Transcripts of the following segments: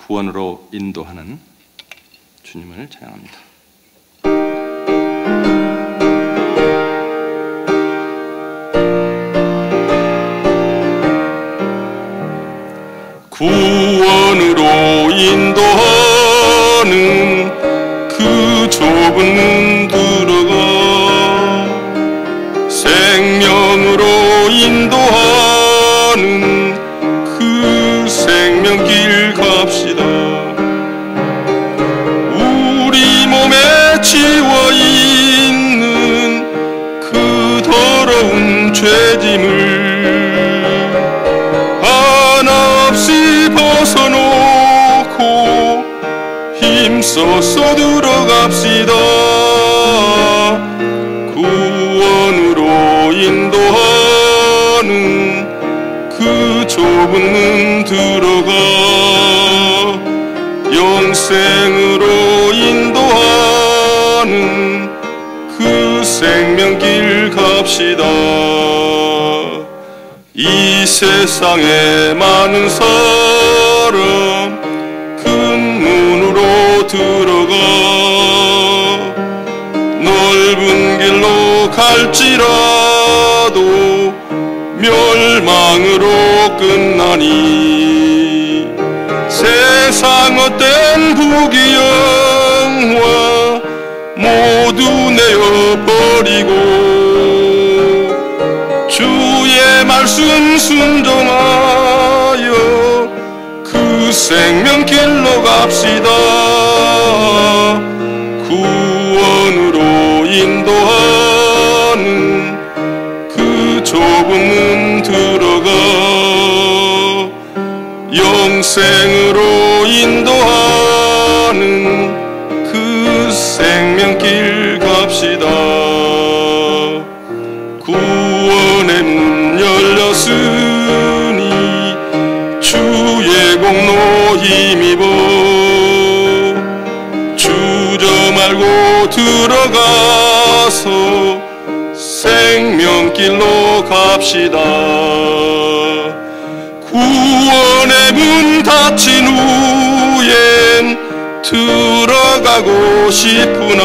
구원으로 인도하는 주님을 찬양합니다. 구원으로 인도하는 그 좁은 문 들어가 생명으로 인도하는 그 생명길 갑시다. 우리 몸에 지워있는 그 더러운 죄짐을 하나 없이 벗어놓고 힘써서 들어갑시다. 구원으로 인도하는 그 좁은 문 들어가 영생으로 인도하는 그 생명길 갑시다. 이 세상에 많은 사람 큰 문으로 들어가 넓은 길로 갈지라도 멸망으로 끝나니 세상 어떤 부귀영화 모두 내어버리고 주의 말씀 순종하여 그 생명길로 갑시다. 구원으로 인도하는 그 좁은 문 들어가 영생으로 인도하는 그 생명길 갑시다. 구원의 문 열렸으니 주의 공로 힘입어 주저 말고 들어가서 생명길로 갑시다. 구원의 문 닫힌 후엔 들어가고 싶으나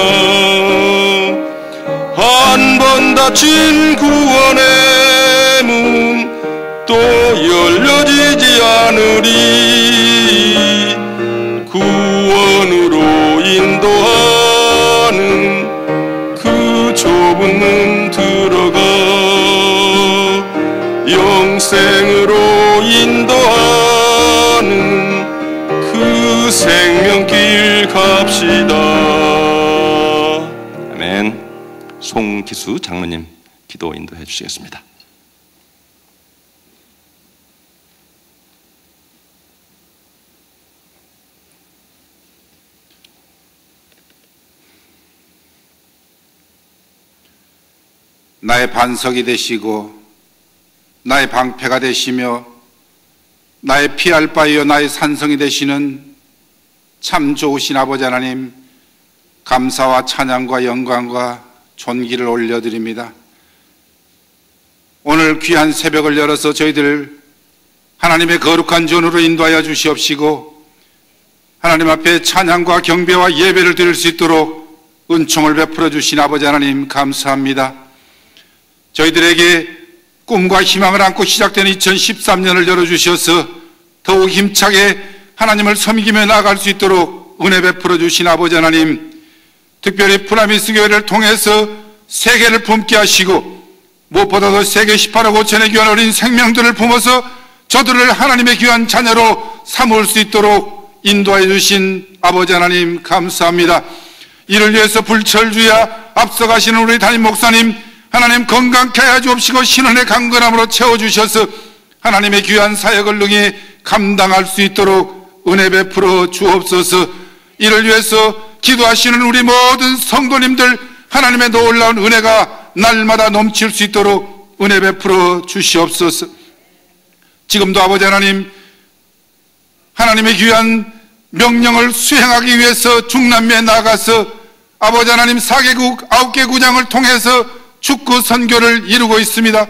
한 번 닫힌 구원의 문 또 열려지지 않으리. 구원으로 인도하는 그 좁은 문 들어가 영생으로 인도하는 그 생명길 갑시다. 아멘. 송기수 장로님 기도 인도해 주시겠습니다. 나의 반석이 되시고 나의 방패가 되시며 나의 피할 바이요 나의 산성이 되시는 참 좋으신 아버지 하나님, 감사와 찬양과 영광과 존귀를 올려드립니다. 오늘 귀한 새벽을 열어서 저희들 하나님의 거룩한 전으로 인도하여 주시옵시고 하나님 앞에 찬양과 경배와 예배를 드릴 수 있도록 은총을 베풀어 주신 아버지 하나님 감사합니다. 저희들에게 꿈과 희망을 안고 시작된 2013년을 열어주셔서 더욱 힘차게 하나님을 섬기며 나아갈 수 있도록 은혜 베풀어 주신 아버지 하나님, 특별히 프라미스 교회를 통해서 세계를 품게 하시고 무엇보다도 세계 18억 5천의 귀한 어린 생명들을 품어서 저들을 하나님의 귀한 자녀로 삼을 수 있도록 인도해 주신 아버지 하나님 감사합니다. 이를 위해서 불철주야 앞서가시는 우리 담임 목사님 하나님 건강케 하여 주옵시고 신원의 강건함으로 채워주셔서 하나님의 귀한 사역을 능히 감당할 수 있도록 은혜 베풀어 주옵소서. 이를 위해서 기도하시는 우리 모든 성도님들 하나님의 놀라운 은혜가 날마다 넘칠 수 있도록 은혜 베풀어 주시옵소서. 지금도 아버지 하나님, 하나님의 귀한 명령을 수행하기 위해서 중남미에 나가서 아버지 하나님 4개국 9개 구장을 통해서 축구 선교를 이루고 있습니다.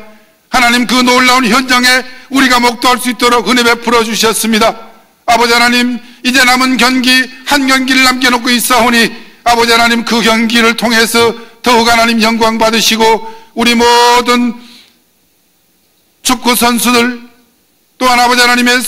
하나님 그 놀라운 현장에 우리가 목도할 수 있도록 은혜 베풀어 주셨습니다. 아버지 하나님, 이제 남은 경기 한 경기를 남겨놓고 있사오니 아버지 하나님 그 경기를 통해서 더욱 하나님 영광 받으시고 우리 모든 축구 선수들 또한 아버지 하나님의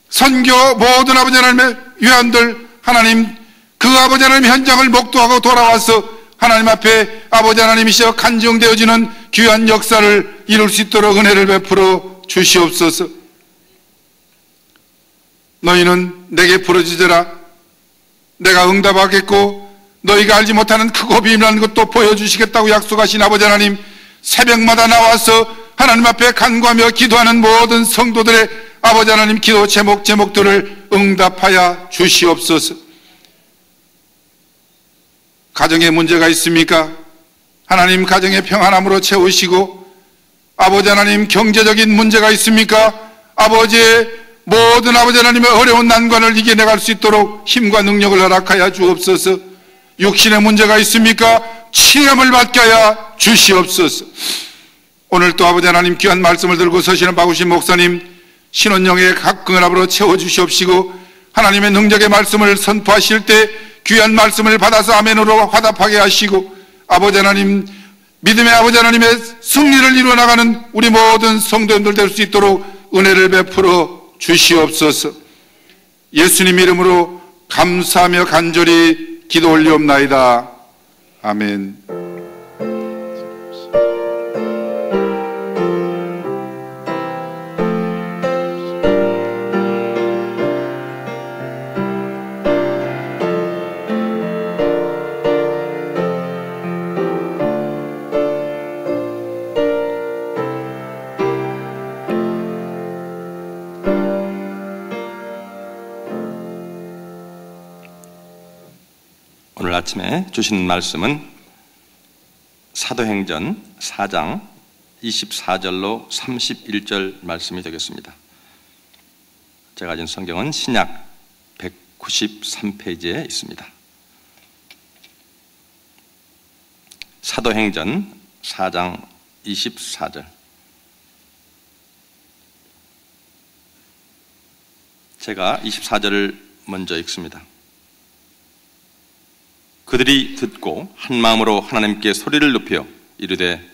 선교 모든 아버지 하나님의 위원들 하나님 그 아버지 하나님 현장을 목도하고 돌아와서 하나님 앞에 아버지 하나님이시여 간증되어지는 귀한 역사를 이룰 수 있도록 은혜를 베풀어 주시옵소서. 너희는 내게 부르짖으라 내가 응답하겠고 너희가 알지 못하는 크고 비밀한 것도 보여주시겠다고 약속하신 아버지 하나님 새벽마다 나와서 하나님 앞에 간구하며 기도하는 모든 성도들의 아버지 하나님 기도 제목들을 응답하여 주시옵소서. 가정에 문제가 있습니까? 하나님 가정의 평안함으로 채우시고 아버지 하나님 경제적인 문제가 있습니까? 아버지의 모든 아버지 하나님의 어려운 난관을 이겨내갈 수 있도록 힘과 능력을 허락하여 주옵소서. 육신의 문제가 있습니까? 치료를 받게 하여 주시옵소서. 오늘 또 아버지 하나님 귀한 말씀을 들고 서시는 박우신 목사님 신혼영의 각근합으로 채워주시옵시고 하나님의 능력의 말씀을 선포하실 때 귀한 말씀을 받아서 아멘으로 화답하게 하시고 아버지 하나님 믿음의 아버지 하나님의 승리를 이루어나가는 우리 모든 성도님들 될 수 있도록 은혜를 베풀어 주시옵소서. 예수님 이름으로 감사하며 간절히 기도 올리옵나이다. 아멘. 오늘 아침에 주신 말씀은 사도행전 4장 24절로 31절 말씀이 되겠습니다. 제가 가진 성경은 신약 193페이지에 있습니다. 사도행전 4장 24절. 제가 24절을 먼저 읽습니다. 그들이 듣고 한 마음으로 하나님께 소리를 높여 이르되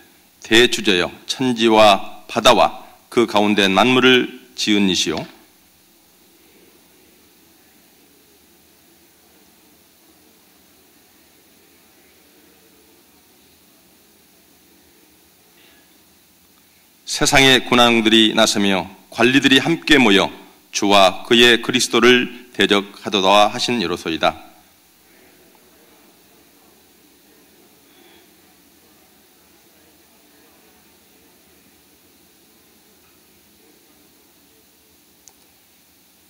대주제여 천지와 바다와 그 가운데 만물을 지은 이시요 세상의 군왕들이 나서며 관리들이 함께 모여 주와 그의 그리스도를 대적하도다 하신 이로소이다.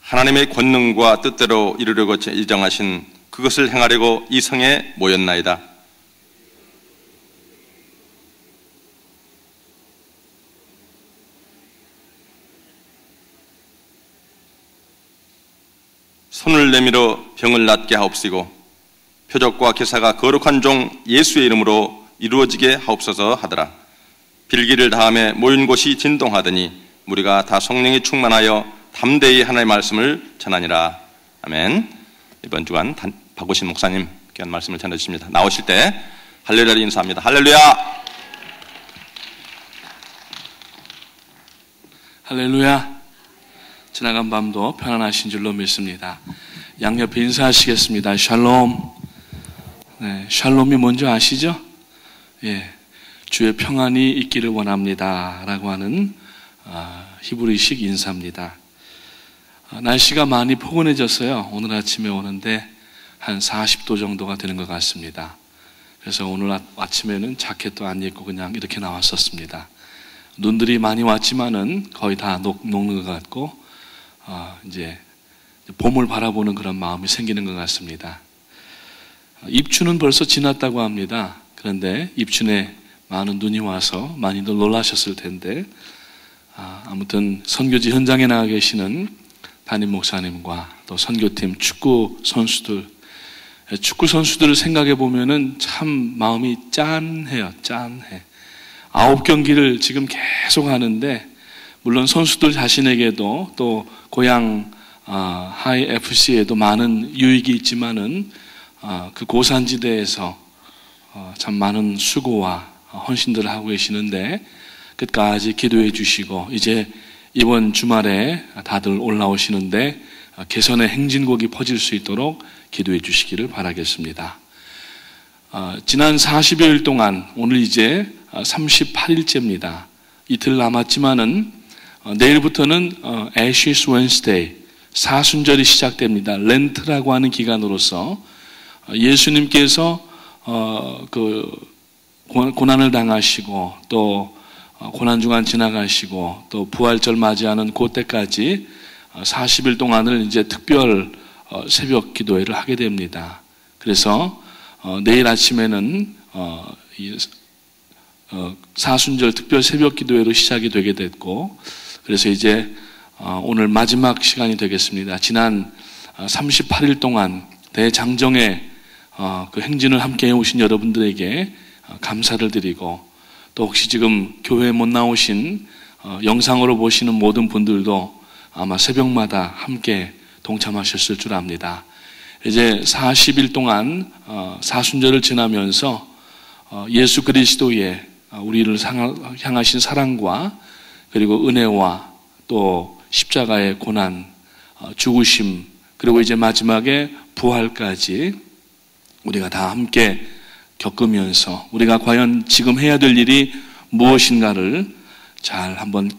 하나님의 권능과 뜻대로 이루려고 예정하신 그것을 행하려고 이 성에 모였나이다. 손을 내밀어 병을 낫게 하옵시고 표적과 기사가 거룩한 종 예수의 이름으로 이루어지게 하옵소서 하더라. 빌기를 다음에 모인 곳이 진동하더니 무리가 다 성령이 충만하여 담대히 하나님의 말씀을 전하니라. 아멘. 이번 주간 박우신 목사님 귀한 말씀을 전해주십니다. 나오실 때 할렐루야를 인사합니다. 할렐루야. 할렐루야. 지나간 밤도 편안하신 줄로 믿습니다. 양옆에 인사하시겠습니다. 샬롬. 네, 샬롬이 뭔지 아시죠? 예, 주의 평안이 있기를 원합니다 라고 하는 히브리식 인사입니다. 날씨가 많이 포근해졌어요. 오늘 아침에 오는데 한 40도 정도가 되는 것 같습니다. 그래서 오늘 아침에는 자켓도 안 입고 그냥 이렇게 나왔었습니다. 눈들이 많이 왔지만은 거의 다 녹는 것 같고 이제 봄을 바라보는 그런 마음이 생기는 것 같습니다. 입춘은 벌써 지났다고 합니다. 그런데 입춘에 많은 눈이 와서 많이들 놀라셨을 텐데 아무튼 선교지 현장에 나가 계시는 담임 목사님과 또 선교팀 축구 선수들을 생각해 보면은 참 마음이 짠해요. 짠해. 9경기를 지금 계속 하는데 물론 선수들 자신에게도 또 고향 하이 FC에도 많은 유익이 있지만은 그 고산지대에서 참 많은 수고와 헌신들을 하고 계시는데 끝까지 기도해 주시고 이제 이번 주말에 다들 올라오시는데 개선의 행진곡이 퍼질 수 있도록 기도해 주시기를 바라겠습니다. 지난 40여일 동안 오늘 이제 38일째입니다. 이틀 남았지만은 내일부터는 Ashes Wednesday 사순절이 시작됩니다. 렌트라고 하는 기간으로서 예수님께서 그 고난을 당하시고 또 고난주간 지나가시고 또 부활절 맞이하는 그때까지 40일 동안을 이제 특별 새벽 기도회를 하게 됩니다. 그래서 내일 아침에는 사순절 특별 새벽 기도회로 시작이 되게 됐고 그래서 이제 오늘 마지막 시간이 되겠습니다. 지난 38일 동안 대장정의 그 행진을 함께 해오신 여러분들에게 감사를 드리고 또 혹시 지금 교회에 못 나오신 영상으로 보시는 모든 분들도 아마 새벽마다 함께 동참하셨을 줄 압니다. 이제 40일 동안 사순절을 지나면서 예수 그리스도의 우리를 향하신 사랑과 그리고 은혜와 또 십자가의 고난, 죽으심 그리고 이제 마지막에 부활까지 우리가 다 함께 겪으면서 우리가 과연 지금 해야 될 일이 무엇인가를 잘 한번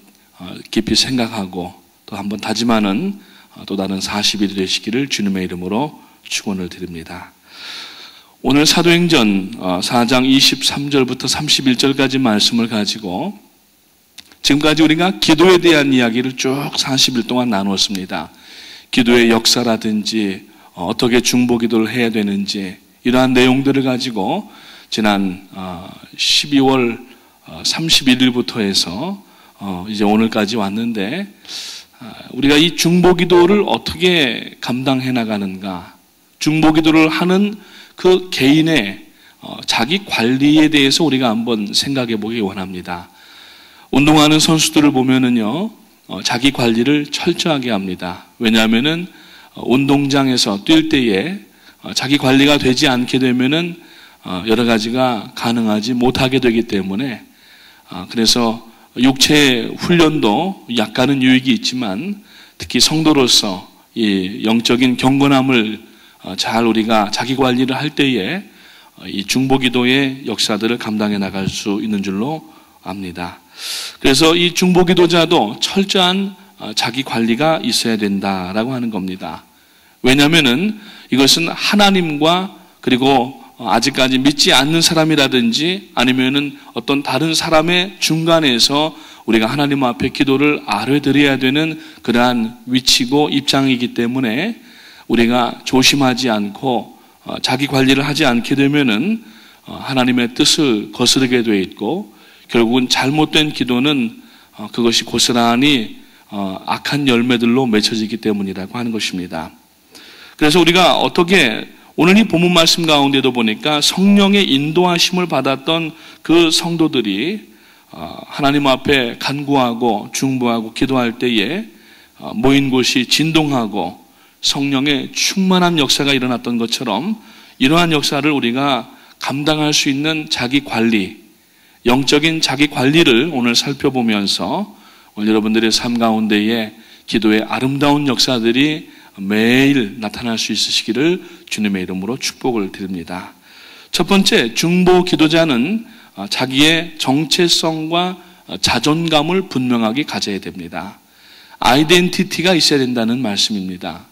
깊이 생각하고 또 한번 다짐하는 또 다른 40일이 되시기를 주님의 이름으로 축원을 드립니다. 오늘 사도행전 4장 23절부터 31절까지 말씀을 가지고 지금까지 우리가 기도에 대한 이야기를 쭉 40일 동안 나누었습니다. 기도의 역사라든지 어떻게 중보기도를 해야 되는지 이러한 내용들을 가지고 지난 12월 31일부터 해서 이제 오늘까지 왔는데 우리가 이 중보기도를 어떻게 감당해 나가는가, 중보기도를 하는 그 개인의 자기 관리에 대해서 우리가 한번 생각해 보기 원합니다. 운동하는 선수들을 보면은요, 자기 관리를 철저하게 합니다. 왜냐하면은 운동장에서 뛸 때에 자기 관리가 되지 않게 되면은 여러 가지가 가능하지 못하게 되기 때문에 그래서 육체 훈련도 약간은 유익이 있지만 특히 성도로서 이 영적인 경건함을 잘 우리가 자기 관리를 할 때에 이 중보기도의 역사들을 감당해 나갈 수 있는 줄로 압니다. 그래서 이 중보기도자도 철저한 자기 관리가 있어야 된다라고 하는 겁니다. 왜냐하면은 이것은 하나님과 그리고 아직까지 믿지 않는 사람이라든지 아니면은 어떤 다른 사람의 중간에서 우리가 하나님 앞에 기도를 아뢰드려야 되는 그러한 위치고 입장이기 때문에 우리가 조심하지 않고 자기 관리를 하지 않게 되면은 하나님의 뜻을 거스르게 돼 있고 결국은 잘못된 기도는 그것이 고스란히 악한 열매들로 맺혀지기 때문이라고 하는 것입니다. 그래서 우리가 어떻게 오늘 이 본문 말씀 가운데도 보니까 성령의 인도하심을 받았던 그 성도들이 하나님 앞에 간구하고 중보하고 기도할 때에 모인 곳이 진동하고 성령의 충만한 역사가 일어났던 것처럼 이러한 역사를 우리가 감당할 수 있는 자기 관리, 영적인 자기 관리를 오늘 살펴보면서 오늘 여러분들의 삶 가운데에 기도의 아름다운 역사들이 매일 나타날 수 있으시기를 주님의 이름으로 축복을 드립니다. 첫 번째, 중보 기도자는 자기의 정체성과 자존감을 분명하게 가져야 됩니다. 아이덴티티가 있어야 된다는 말씀입니다.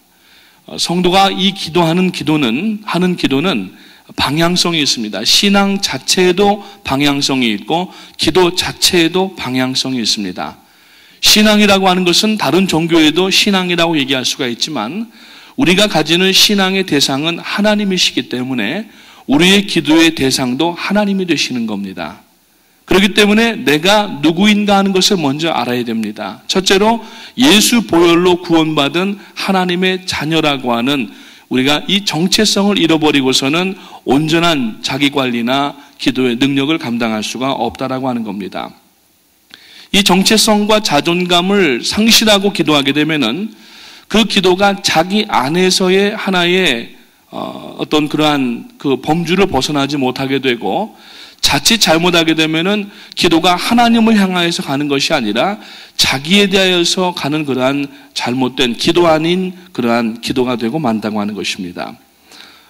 성도가 이 하는 기도는 방향성이 있습니다. 신앙 자체에도 방향성이 있고 기도 자체에도 방향성이 있습니다. 신앙이라고 하는 것은 다른 종교에도 신앙이라고 얘기할 수가 있지만 우리가 가지는 신앙의 대상은 하나님이시기 때문에 우리의 기도의 대상도 하나님이 되시는 겁니다. 그렇기 때문에 내가 누구인가 하는 것을 먼저 알아야 됩니다. 첫째로 예수 보혈로 구원받은 하나님의 자녀라고 하는 우리가 이 정체성을 잃어버리고서는 온전한 자기관리나 기도의 능력을 감당할 수가 없다라고 하는 겁니다. 이 정체성과 자존감을 상실하고 기도하게 되면은 그 기도가 자기 안에서의 하나의 어떤 그러한 그 범주를 벗어나지 못하게 되고, 자칫 잘못하게 되면은 기도가 하나님을 향하여서 가는 것이 아니라 자기에 대하여서 가는 그러한 잘못된 기도 아닌 그러한 기도가 되고 만다고 하는 것입니다.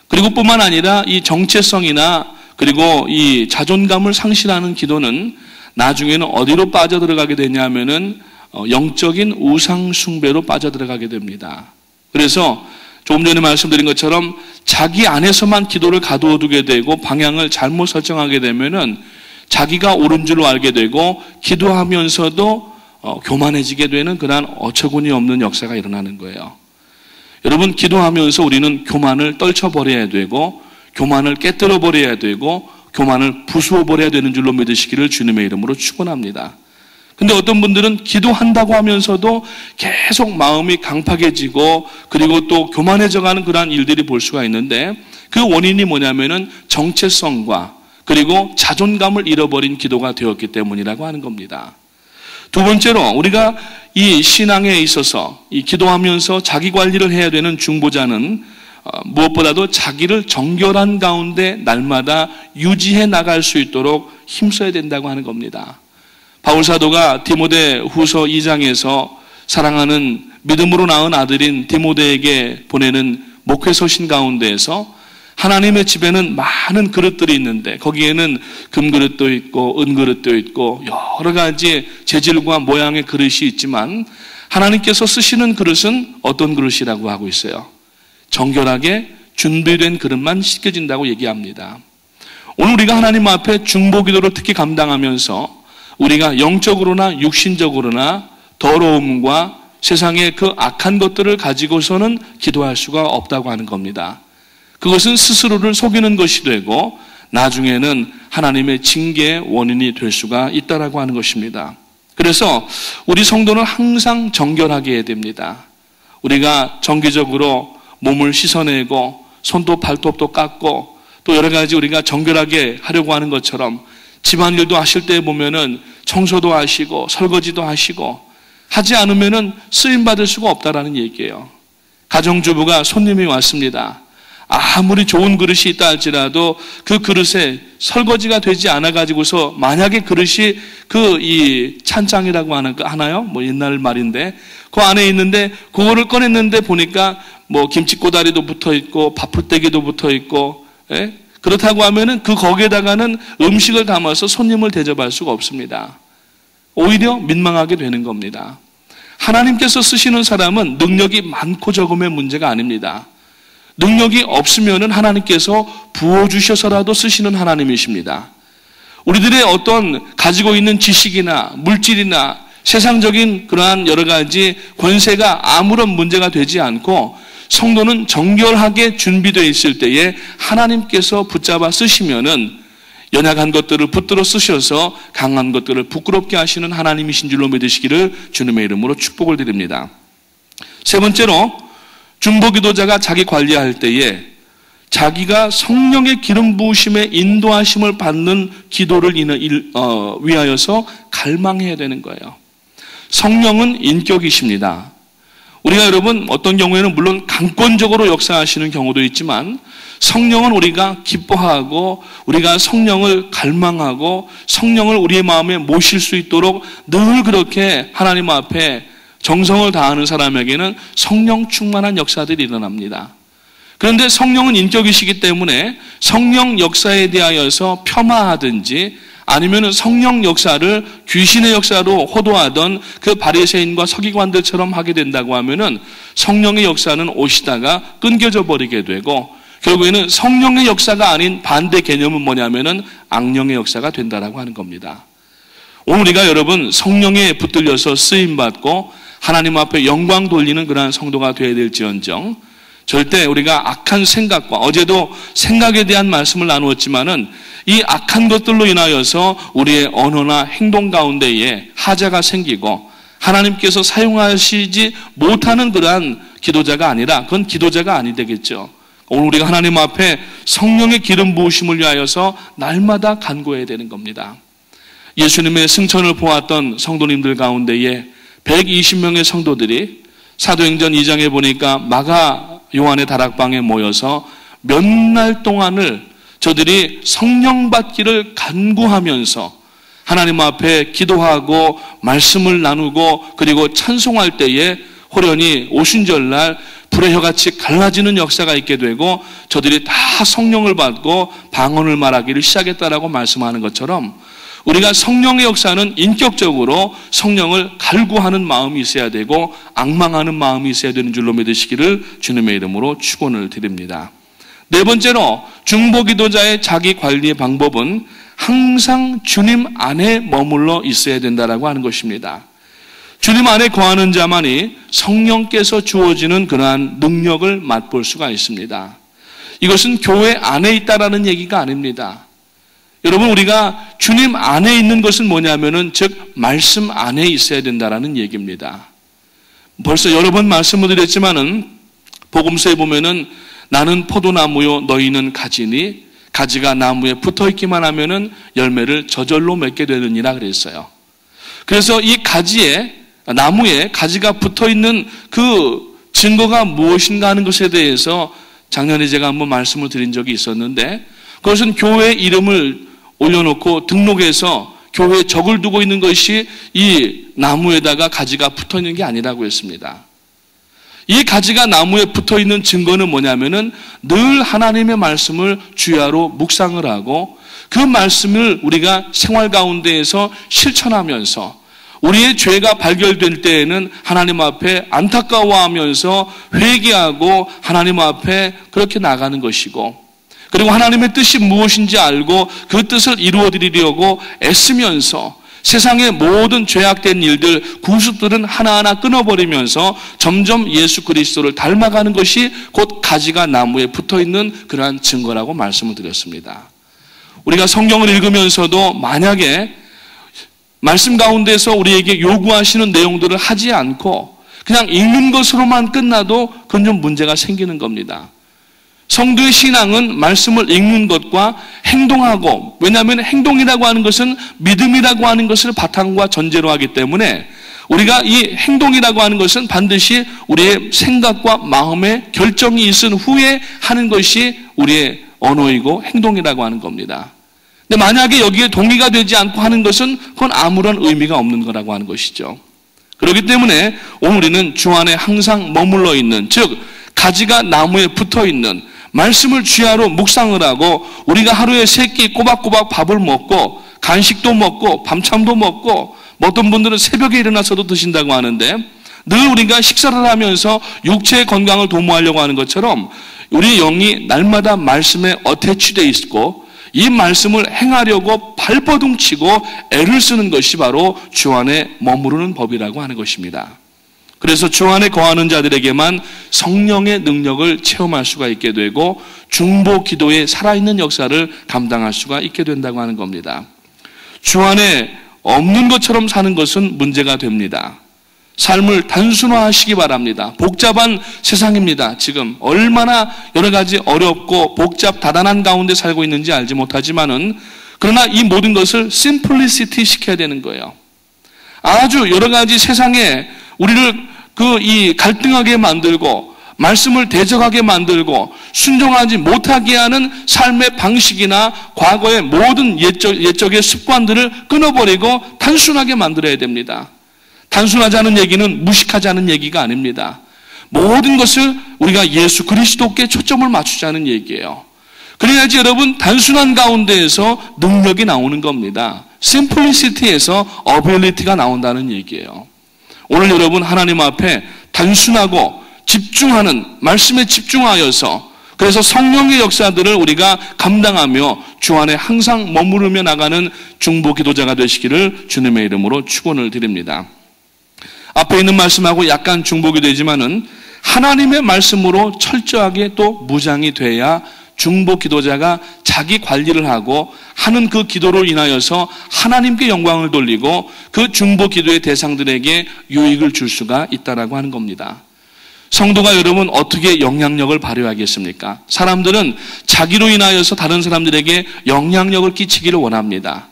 그리고 뿐만 아니라 이 정체성이나 그리고 이 자존감을 상실하는 기도는 나중에는 어디로 빠져들어가게 되냐면은 영적인 우상 숭배로 빠져들어가게 됩니다. 그래서 조금 전에 말씀드린 것처럼 자기 안에서만 기도를 가두어 두게 되고 방향을 잘못 설정하게 되면은 자기가 옳은 줄로 알게 되고 기도하면서도 교만해지게 되는 그러한 어처구니 없는 역사가 일어나는 거예요. 여러분, 기도하면서 우리는 교만을 떨쳐버려야 되고 교만을 깨뜨려버려야 되고 교만을 부수어버려야 되는 줄로 믿으시기를 주님의 이름으로 축원합니다. 근데 어떤 분들은 기도한다고 하면서도 계속 마음이 강팍해지고 그리고 또 교만해져가는 그러한 일들이 볼 수가 있는데, 그 원인이 뭐냐면은 정체성과 그리고 자존감을 잃어버린 기도가 되었기 때문이라고 하는 겁니다. 두 번째로, 우리가 이 신앙에 있어서 이 기도하면서 자기 관리를 해야 되는 중보자는 무엇보다도 자기를 정결한 가운데 날마다 유지해 나갈 수 있도록 힘써야 된다고 하는 겁니다. 바울사도가 디모데 후서 2장에서 사랑하는 믿음으로 낳은 아들인 디모데에게 보내는 목회서신 가운데에서 하나님의 집에는 많은 그릇들이 있는데 거기에는 금그릇도 있고 은그릇도 있고 여러 가지 재질과 모양의 그릇이 있지만 하나님께서 쓰시는 그릇은 어떤 그릇이라고 하고 있어요? 정결하게 준비된 그릇만 씻겨진다고 얘기합니다. 오늘 우리가 하나님 앞에 중보기도를 특히 감당하면서 우리가 영적으로나 육신적으로나 더러움과 세상의 그 악한 것들을 가지고서는 기도할 수가 없다고 하는 겁니다. 그것은 스스로를 속이는 것이 되고 나중에는 하나님의 징계의 원인이 될 수가 있다라고 하는 것입니다. 그래서 우리 성도는 항상 정결하게 해야 됩니다. 우리가 정기적으로 몸을 씻어내고 손도 발톱도 깎고 또 여러 가지 우리가 정결하게 하려고 하는 것처럼 집안일도 하실 때 보면은 청소도 하시고 설거지도 하시고 하지 않으면은 쓰임받을 수가 없다라는 얘기예요. 가정주부가 손님이 왔습니다. 아무리 좋은 그릇이 있다 할지라도 그 그릇에 설거지가 되지 않아 가지고서 만약에 그릇이 이 찬장이라고 하나요? 뭐 옛날 말인데 그 안에 있는데 그거를 꺼냈는데 보니까 뭐 김치꼬다리도 붙어 있고 밥풀떼기도 붙어 있고, 예? 그렇다고 하면은 거기에다가는 음식을 담아서 손님을 대접할 수가 없습니다. 오히려 민망하게 되는 겁니다. 하나님께서 쓰시는 사람은 능력이 많고 적음의 문제가 아닙니다. 능력이 없으면은 하나님께서 부어주셔서라도 쓰시는 하나님이십니다. 우리들의 어떤 가지고 있는 지식이나 물질이나 세상적인 그러한 여러 가지 권세가 아무런 문제가 되지 않고 성도는 정결하게 준비되어 있을 때에 하나님께서 붙잡아 쓰시면은 연약한 것들을 붙들어 쓰셔서 강한 것들을 부끄럽게 하시는 하나님이신 줄로 믿으시기를 주님의 이름으로 축복을 드립니다. 세 번째로, 중보기도자가 자기 관리할 때에 자기가 성령의 기름 부으심에 인도하심을 받는 기도를 위하여서 갈망해야 되는 거예요. 성령은 인격이십니다. 우리가 여러분 어떤 경우에는 물론 강권적으로 역사하시는 경우도 있지만 성령은 우리가 기뻐하고 우리가 성령을 갈망하고 성령을 우리의 마음에 모실 수 있도록 늘 그렇게 하나님 앞에 정성을 다하는 사람에게는 성령 충만한 역사들이 일어납니다. 그런데 성령은 인격이시기 때문에 성령 역사에 대하여서 폄하하든지 아니면 성령 역사를 귀신의 역사로 호도하던 그 바리새인과 서기관들처럼 하게 된다고 하면은 성령의 역사는 오시다가 끊겨져 버리게 되고 결국에는 성령의 역사가 아닌 반대 개념은 뭐냐면은 악령의 역사가 된다라고 하는 겁니다. 오늘 우리가 여러분 성령에 붙들려서 쓰임받고 하나님 앞에 영광 돌리는 그러한 성도가 되어야 될지언정 절대 우리가 악한 생각과 어제도 생각에 대한 말씀을 나누었지만은 이 악한 것들로 인하여서 우리의 언어나 행동 가운데에 하자가 생기고 하나님께서 사용하시지 못하는 그러한 기도자가 아니라 그건 기도자가 아니 되겠죠. 오늘 우리가 하나님 앞에 성령의 기름 부으심을 위하여서 날마다 간구해야 되는 겁니다. 예수님의 승천을 보았던 성도님들 가운데에 120명의 성도들이 사도행전 2장에 보니까 마가 요한의 다락방에 모여서 몇 날 동안을 저들이 성령 받기를 간구하면서 하나님 앞에 기도하고 말씀을 나누고 그리고 찬송할 때에 호련히 오순절날 불의 혀같이 갈라지는 역사가 있게 되고 저들이 다 성령을 받고 방언을 말하기를 시작했다라고 말씀하는 것처럼 우리가 성령의 역사는 인격적으로 성령을 갈구하는 마음이 있어야 되고 앙망하는 마음이 있어야 되는 줄로 믿으시기를 주님의 이름으로 축원을 드립니다. 네 번째로 중보기도자의 자기 관리의 방법은 항상 주님 안에 머물러 있어야 된다라고 하는 것입니다. 주님 안에 거하는 자만이 성령께서 주어지는 그러한 능력을 맛볼 수가 있습니다. 이것은 교회 안에 있다라는 얘기가 아닙니다. 여러분, 우리가 주님 안에 있는 것은 뭐냐면은 즉 말씀 안에 있어야 된다라는 얘기입니다. 벌써 여러 번 말씀을 드렸지만은 복음서에 보면은 나는 포도나무요 너희는 가지니 가지가 나무에 붙어 있기만 하면은 열매를 저절로 맺게 되느니라 그랬어요. 그래서 이 나무에 가지가 붙어 있는 그 증거가 무엇인가 하는 것에 대해서 작년에 제가 한번 말씀을 드린 적이 있었는데 그것은 교회 이름을 올려놓고 등록해서 교회에 적을 두고 있는 것이 이 나무에다가 가지가 붙어 있는 게 아니라고 했습니다. 이 가지가 나무에 붙어 있는 증거는 뭐냐면은 늘 하나님의 말씀을 주야로 묵상을 하고 그 말씀을 우리가 생활 가운데에서 실천하면서 우리의 죄가 발견될 때에는 하나님 앞에 안타까워하면서 회개하고 하나님 앞에 그렇게 나가는 것이고 그리고 하나님의 뜻이 무엇인지 알고 그 뜻을 이루어드리려고 애쓰면서 세상의 모든 죄악된 일들, 구습들은 하나하나 끊어버리면서 점점 예수 그리스도를 닮아가는 것이 곧 가지가 나무에 붙어있는 그러한 증거라고 말씀을 드렸습니다. 우리가 성경을 읽으면서도 만약에 말씀 가운데서 우리에게 요구하시는 내용들을 하지 않고 그냥 읽는 것으로만 끝나도 그건 좀 문제가 생기는 겁니다. 성도의 신앙은 말씀을 읽는 것과 행동하고, 왜냐하면 행동이라고 하는 것은 믿음이라고 하는 것을 바탕과 전제로 하기 때문에 우리가 이 행동이라고 하는 것은 반드시 우리의 생각과 마음의 결정이 있은 후에 하는 것이 우리의 언어이고 행동이라고 하는 겁니다. 근데 만약에 여기에 동의가 되지 않고 하는 것은 그건 아무런 의미가 없는 거라고 하는 것이죠. 그렇기 때문에 오늘 우리는 주 안에 항상 머물러 있는, 즉 가지가 나무에 붙어 있는 말씀을 주야로 묵상을 하고 우리가 하루에 3끼 꼬박꼬박 밥을 먹고 간식도 먹고 밤참도 먹고 어떤 분들은 새벽에 일어나서도 드신다고 하는데 늘 우리가 식사를 하면서 육체의 건강을 도모하려고 하는 것처럼 우리 영이 날마다 말씀에 어태치되어 있고 이 말씀을 행하려고 발버둥치고 애를 쓰는 것이 바로 주 안에 머무르는 법이라고 하는 것입니다. 그래서 주 안에 거하는 자들에게만 성령의 능력을 체험할 수가 있게 되고 중보 기도의 살아있는 역사를 감당할 수가 있게 된다고 하는 겁니다. 주 안에 없는 것처럼 사는 것은 문제가 됩니다. 삶을 단순화하시기 바랍니다. 복잡한 세상입니다. 지금 얼마나 여러 가지 어렵고 다단한 가운데 살고 있는지 알지 못하지만은 그러나 이 모든 것을 심플리시티 시켜야 되는 거예요. 아주 여러 가지 세상에 우리를 이 갈등하게 만들고 말씀을 대적하게 만들고 순종하지 못하게 하는 삶의 방식이나 과거의 모든 옛적의 습관들을 끊어버리고 단순하게 만들어야 됩니다. 단순하자는 얘기는 무식하자는 얘기가 아닙니다. 모든 것을 우리가 예수 그리스도께 초점을 맞추자는 얘기예요. 그래야지 여러분 단순한 가운데에서 능력이 나오는 겁니다. 심플리시티에서 어빌리티가 나온다는 얘기예요. 오늘 여러분 하나님 앞에 단순하고 집중하는 말씀에 집중하여서 그래서 성령의 역사들을 우리가 감당하며 주 안에 항상 머무르며 나가는 중보 기도자가 되시기를 주님의 이름으로 축원을 드립니다. 앞에 있는 말씀하고 약간 중복이 되지만은 하나님의 말씀으로 철저하게 또 무장이 돼야 중보 기도자가 자기 관리를 하고 하는 그 기도로 인하여서 하나님께 영광을 돌리고 그 중보 기도의 대상들에게 유익을 줄 수가 있다라고 하는 겁니다. 성도가 여러분 어떻게 영향력을 발휘하겠습니까? 사람들은 자기로 인하여서 다른 사람들에게 영향력을 끼치기를 원합니다.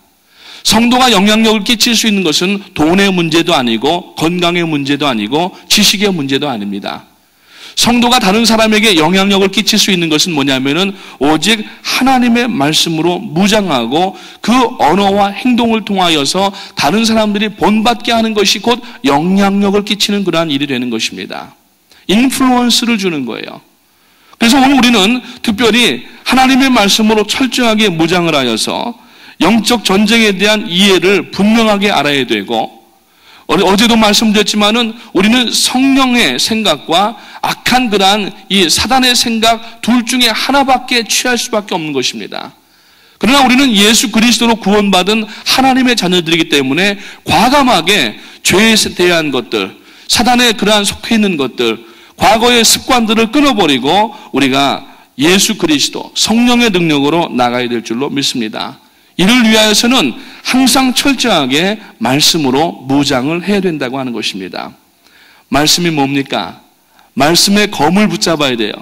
성도가 영향력을 끼칠 수 있는 것은 돈의 문제도 아니고 건강의 문제도 아니고 지식의 문제도 아닙니다. 성도가 다른 사람에게 영향력을 끼칠 수 있는 것은 뭐냐면은 오직 하나님의 말씀으로 무장하고 그 언어와 행동을 통하여서 다른 사람들이 본받게 하는 것이 곧 영향력을 끼치는 그러한 일이 되는 것입니다. 인플루언스를 주는 거예요. 그래서 오늘 우리는 특별히 하나님의 말씀으로 철저하게 무장을 하여서 영적 전쟁에 대한 이해를 분명하게 알아야 되고, 어제도 말씀드렸지만은 우리는 성령의 생각과 악한 그러한 이 사단의 생각 둘 중에 하나밖에 취할 수밖에 없는 것입니다. 그러나 우리는 예수 그리스도로 구원받은 하나님의 자녀들이기 때문에 과감하게 죄에 대한 것들, 사단의 그러한 속해 있는 것들, 과거의 습관들을 끊어버리고 우리가 예수 그리스도 성령의 능력으로 나가야 될 줄로 믿습니다. 이를 위하여서는 항상 철저하게 말씀으로 무장을 해야 된다고 하는 것입니다. 말씀이 뭡니까? 말씀의 검을 붙잡아야 돼요.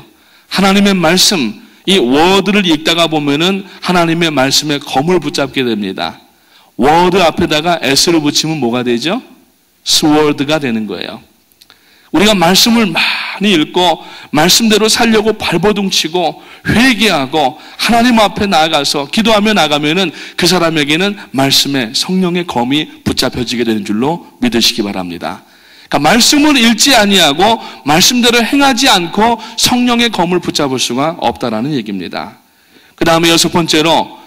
하나님의 말씀, 이 워드를 읽다가 보면은 하나님의 말씀의 검을 붙잡게 됩니다. 워드 앞에다가 s를 붙이면 뭐가 되죠? 스워드가 되는 거예요. 우리가 말씀을 많이 읽고 말씀대로 살려고 발버둥치고 회개하고 하나님 앞에 나아가서 기도하며 나가면은 그 사람에게는 말씀의 성령의 검이 붙잡혀지게 되는 줄로 믿으시기 바랍니다. 그러니까 말씀을 읽지 아니하고 말씀대로 행하지 않고 성령의 검을 붙잡을 수가 없다라는 얘기입니다. 그 다음에 6번째로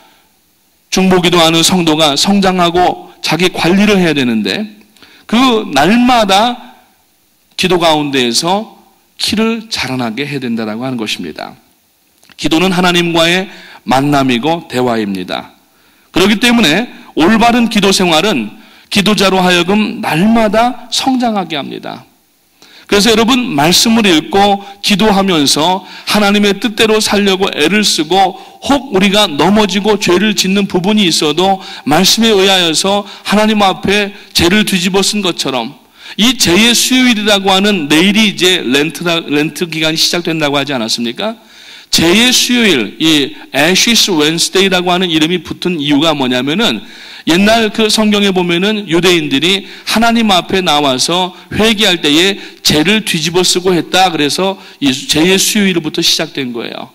중보기도하는 성도가 성장하고 자기 관리를 해야 되는데 그 날마다 기도 가운데에서 키를 자라나게 해야 된다고 하는 것입니다. 기도는 하나님과의 만남이고 대화입니다. 그렇기 때문에 올바른 기도 생활은 기도자로 하여금 날마다 성장하게 합니다. 그래서 여러분 말씀을 읽고 기도하면서 하나님의 뜻대로 살려고 애를 쓰고 혹 우리가 넘어지고 죄를 짓는 부분이 있어도 말씀에 의하여서 하나님 앞에 죄를 뒤집어 쓴 것처럼 이 죄의 수요일이라고 하는 내일이 이제 렌트 기간이 시작된다고 하지 않았습니까? 죄의 수요일, 이 Ashes Wednesday라고 하는 이름이 붙은 이유가 뭐냐면은 옛날 그 성경에 보면은 유대인들이 하나님 앞에 나와서 회개할 때에 죄를 뒤집어 쓰고 했다. 그래서 이 죄의 수요일부터 시작된 거예요.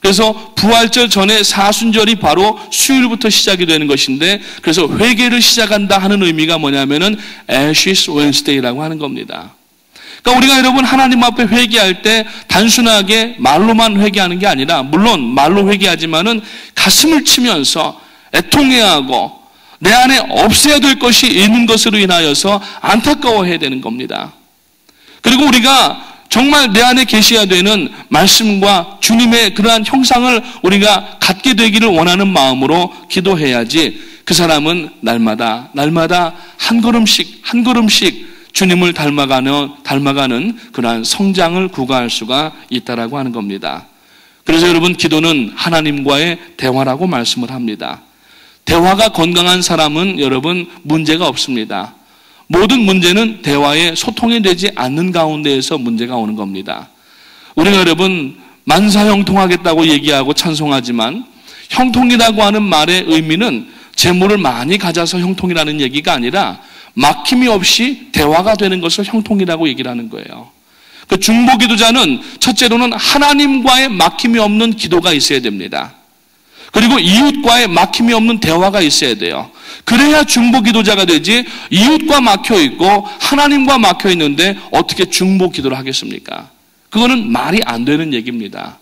그래서 부활절 전에 사순절이 바로 수요일부터 시작이 되는 것인데 그래서 회개를 시작한다 하는 의미가 뭐냐면은 Ashes Wednesday라고 하는 겁니다. 그러니까 우리가 여러분 하나님 앞에 회개할 때 단순하게 말로만 회개하는 게 아니라 물론 말로 회개하지만은 가슴을 치면서 애통해야 하고 내 안에 없애야 될 것이 있는 것으로 인하여서 안타까워해야 되는 겁니다. 그리고 우리가 정말 내 안에 계셔야 되는 말씀과 주님의 그러한 형상을 우리가 갖게 되기를 원하는 마음으로 기도해야지 그 사람은 날마다 한 걸음씩 주님을 닮아가는 그러한 성장을 구가할 수가 있다라고 하는 겁니다. 그래서 여러분 기도는 하나님과의 대화라고 말씀을 합니다. 대화가 건강한 사람은 여러분 문제가 없습니다. 모든 문제는 대화에 소통이 되지 않는 가운데에서 문제가 오는 겁니다. 우리가 여러분 만사형통하겠다고 얘기하고 찬송하지만 형통이라고 하는 말의 의미는 재물을 많이 가져서 형통이라는 얘기가 아니라 막힘이 없이 대화가 되는 것을 형통이라고 얘기를 하는 거예요. 그 중보기도자는 첫째로는 하나님과의 막힘이 없는 기도가 있어야 됩니다. 그리고 이웃과의 막힘이 없는 대화가 있어야 돼요. 그래야 중보기도자가 되지 이웃과 막혀있고 하나님과 막혀있는데 어떻게 중보기도를 하겠습니까? 그거는 말이 안 되는 얘기입니다.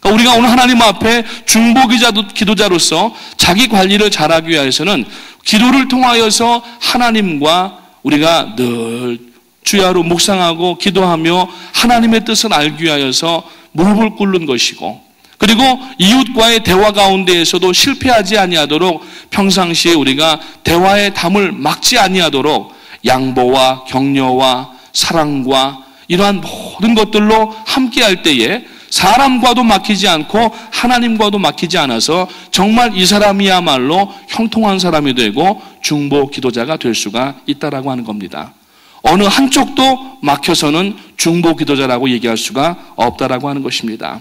그러니까 우리가 오늘 하나님 앞에 중보기도자로서 자기 관리를 잘하기 위해서는 기도를 통하여서 하나님과 우리가 늘 주야로 묵상하고 기도하며 하나님의 뜻을 알기 위하여서 무릎을 꿇는 것이고 그리고 이웃과의 대화 가운데에서도 실패하지 아니하도록 평상시에 우리가 대화의 담을 막지 아니하도록 양보와 격려와 사랑과 이러한 모든 것들로 함께할 때에 사람과도 막히지 않고 하나님과도 막히지 않아서 정말 이 사람이야말로 형통한 사람이 되고 중보 기도자가 될 수가 있다라고 하는 겁니다. 어느 한쪽도 막혀서는 중보 기도자라고 얘기할 수가 없다라고 하는 것입니다.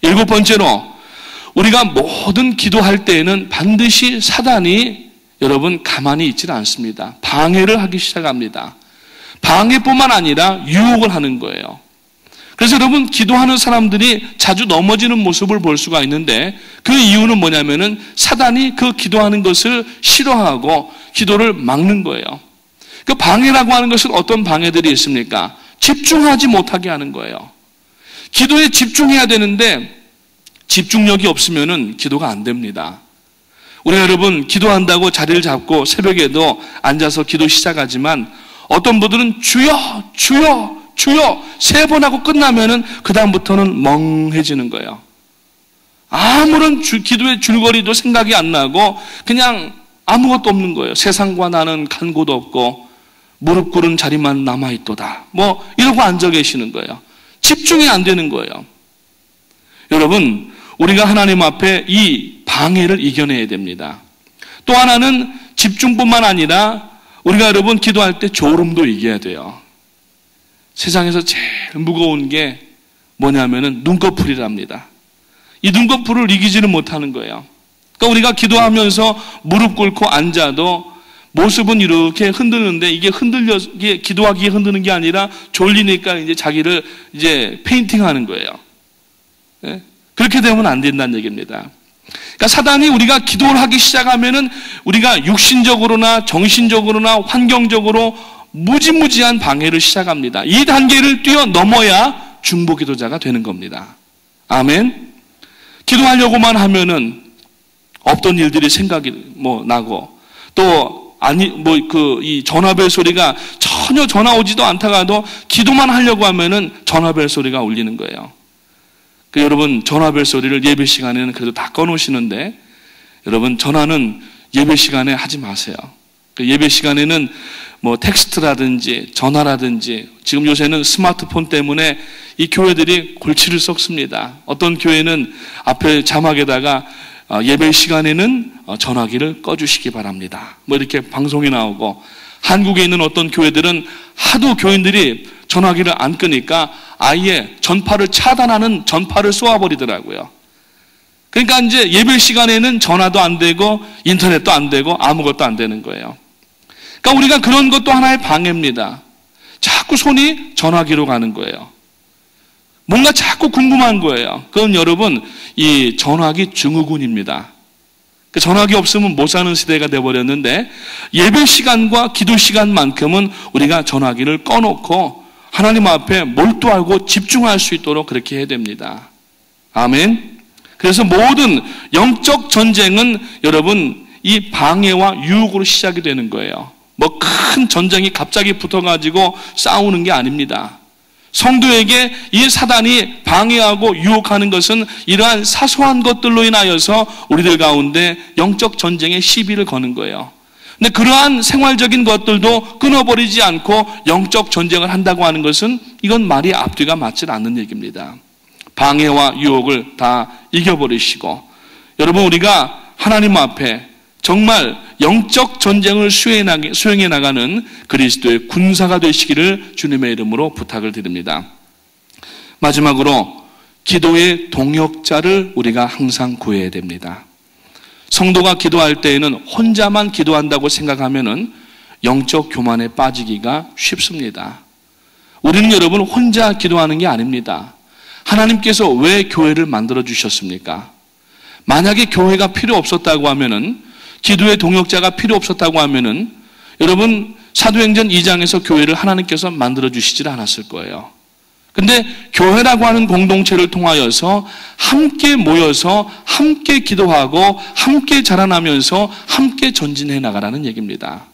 7번째로 우리가 모든 기도할 때에는 반드시 사단이 여러분 가만히 있지는 않습니다. 방해를 하기 시작합니다. 방해뿐만 아니라 유혹을 하는 거예요. 그래서 여러분 기도하는 사람들이 자주 넘어지는 모습을 볼 수가 있는데 그 이유는 뭐냐면은 사단이 그 기도하는 것을 싫어하고 기도를 막는 거예요. 그 방해라고 하는 것은 어떤 방해들이 있습니까? 집중하지 못하게 하는 거예요. 기도에 집중해야 되는데 집중력이 없으면은 기도가 안 됩니다. 우리 여러분 기도한다고 자리를 잡고 새벽에도 앉아서 기도 시작하지만 어떤 분들은 주여 주여 주여 3번 하고 끝나면은 그 다음부터는 멍해지는 거예요. 아무런 기도의 줄거리도 생각이 안 나고 그냥 아무것도 없는 거예요. 세상과 나는 간 곳 없고 무릎 꿇은 자리만 남아있도다. 뭐 이러고 앉아 계시는 거예요. 집중이 안 되는 거예요. 여러분 우리가 하나님 앞에 이 방해를 이겨내야 됩니다. 또 하나는 집중뿐만 아니라 우리가 여러분 기도할 때 졸음도 이겨야 돼요. 세상에서 제일 무거운 게 뭐냐면은 눈꺼풀이랍니다. 이 눈꺼풀을 이기지는 못하는 거예요. 그러니까 우리가 기도하면서 무릎 꿇고 앉아도 모습은 이렇게 흔드는데 이게 기도하기에 흔드는 게 아니라 졸리니까 이제 자기를 이제 페인팅하는 거예요. 네? 그렇게 되면 안 된다는 얘기입니다. 그러니까 사단이 우리가 기도를 하기 시작하면은 우리가 육신적으로나 정신적으로나 환경적으로 무지무지한 방해를 시작합니다. 이 단계를 뛰어넘어야 중보 기도자가 되는 겁니다. 아멘. 기도하려고만 하면은 없던 일들이 생각이 나고 또 이 전화벨 소리가 전혀 전화 오지도 않다가도 기도만 하려고 하면은 전화벨 소리가 울리는 거예요. 여러분 전화벨 소리를 예배 시간에는 그래도 다 꺼놓으시는데 여러분 전화는 예배 시간에 하지 마세요. 예배 시간에는 텍스트라든지 전화라든지 지금 요새는 스마트폰 때문에 이 교회들이 골치를 썩습니다. 어떤 교회는 앞에 자막에다가 예배 시간에는 전화기를 꺼주시기 바랍니다. 이렇게 방송이 나오고 한국에 있는 어떤 교회들은 하도 교인들이 전화기를 안 끄니까 아예 전파를 차단하는 전파를 쏘아버리더라고요. 그러니까 이제 예배 시간에는 전화도 안 되고 인터넷도 안 되고 아무것도 안 되는 거예요. 그러니까 우리가 그런 것도 하나의 방해입니다. 자꾸 손이 전화기로 가는 거예요. 뭔가 자꾸 궁금한 거예요. 그건 여러분 이 전화기 증후군입니다. 그 전화기 없으면 못 사는 시대가 되어버렸는데 예배 시간과 기도 시간만큼은 우리가 전화기를 꺼놓고 하나님 앞에 몰두하고 집중할 수 있도록 그렇게 해야 됩니다. 아멘. 그래서 모든 영적 전쟁은 여러분 이 방해와 유혹으로 시작이 되는 거예요. 큰 전쟁이 갑자기 붙어가지고 싸우는 게 아닙니다. 성도에게 이 사단이 방해하고 유혹하는 것은 이러한 사소한 것들로 인하여서 우리들 가운데 영적 전쟁의 시비를 거는 거예요. 근데 그러한 생활적인 것들도 끊어버리지 않고 영적 전쟁을 한다고 하는 것은 이건 말이 앞뒤가 맞지 않는 얘기입니다. 방해와 유혹을 다 이겨버리시고 여러분 우리가 하나님 앞에 정말 영적 전쟁을 수행해 나가는 그리스도의 군사가 되시기를 주님의 이름으로 부탁을 드립니다. 마지막으로 기도의 동역자를 우리가 항상 구해야 됩니다. 성도가 기도할 때에는 혼자만 기도한다고 생각하면은 영적 교만에 빠지기가 쉽습니다. 우리는 여러분 혼자 기도하는 게 아닙니다. 하나님께서 왜 교회를 만들어 주셨습니까? 만약에 교회가 필요 없었다고 하면은 기도의 동역자가 필요 없었다고 하면은 여러분 사도행전 2장에서 교회를 하나님께서 만들어 주시질 않았을 거예요. 근데 교회라고 하는 공동체를 통하여서 함께 모여서 함께 기도하고 함께 자라나면서 함께 전진해 나가라는 얘기입니다.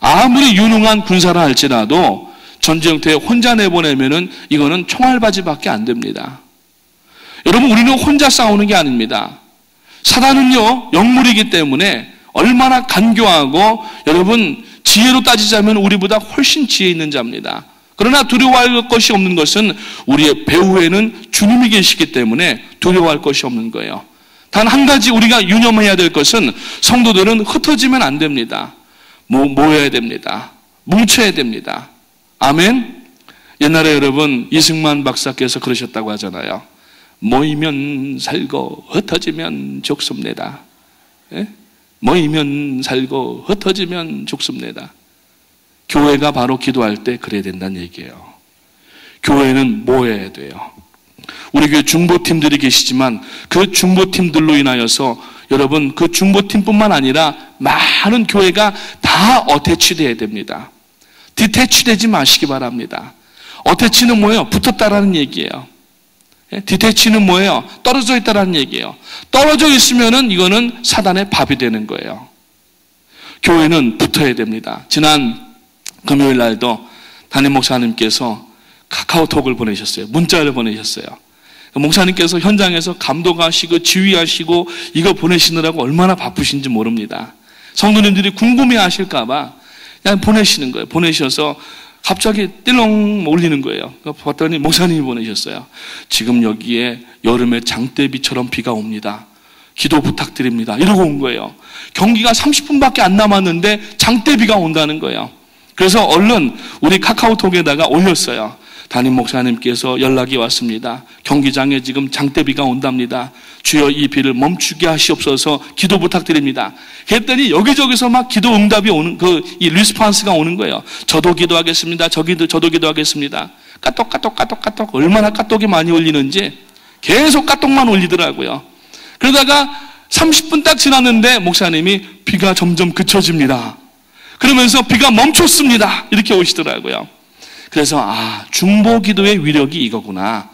아무리 유능한 군사라 할지라도 전쟁터에 혼자 내보내면은 이거는 총알바지밖에 안 됩니다. 여러분 우리는 혼자 싸우는 게 아닙니다. 사단은요 영물이기 때문에 얼마나 간교하고 여러분 지혜로 따지자면 우리보다 훨씬 지혜 있는 자입니다. 그러나 두려워할 것이 없는 것은 우리의 배후에는 주님이 계시기 때문에 두려워할 것이 없는 거예요. 단 한 가지 우리가 유념해야 될 것은 성도들은 흩어지면 안 됩니다. 모여야 됩니다. 뭉쳐야 됩니다. 아멘. 옛날에 여러분 이승만 박사께서 그러셨다고 하잖아요. 모이면 살고 흩어지면 죽습니다. 예? 모이면 살고 흩어지면 죽습니다. 교회가 바로 기도할 때 그래야 된다는 얘기예요. 교회는 모여야 돼요. 우리 교회 중보팀들이 계시지만 그 중보팀들로 인하여서 여러분 그 중보팀뿐만 아니라 많은 교회가 다 어태치돼야 됩니다. 디태치되지 마시기 바랍니다. 어태치는 뭐예요? 붙었다라는 얘기예요. 디태치는 뭐예요? 떨어져 있다라는 얘기예요. 떨어져 있으면은 이거는 사단의 밥이 되는 거예요. 교회는 붙어야 됩니다. 지난 금요일 날도 담임 목사님께서 카카오톡을 보내셨어요. 문자를 보내셨어요. 목사님께서 현장에서 감독하시고 지휘하시고 이거 보내시느라고 얼마나 바쁘신지 모릅니다. 성도님들이 궁금해하실까봐 그냥 보내시는 거예요. 보내셔서 갑자기 띠렁 올리는 거예요. 봤더니 목사님이 보내셨어요. 지금 여기에 여름에 장대비처럼 비가 옵니다. 기도 부탁드립니다. 이러고 온 거예요. 경기가 30분밖에 안 남았는데 장대비가 온다는 거예요. 그래서 얼른 우리 카카오톡에다가 올렸어요. 담임 목사님께서 연락이 왔습니다. 경기장에 지금 장대비가 온답니다. 주여 이 비를 멈추게 하시옵소서 기도 부탁드립니다. 했더니 여기저기서 막 기도 응답이 오는 이 리스폰스가 오는 거예요. 저도 기도하겠습니다. 저도 기도하겠습니다. 까똑 얼마나 까똑이 많이 올리는지 계속 까똑만 올리더라고요. 그러다가 30분 딱 지났는데 목사님이 비가 점점 그쳐집니다. 그러면서 비가 멈췄습니다. 이렇게 오시더라고요. 그래서 중보기도의 위력이 이거구나.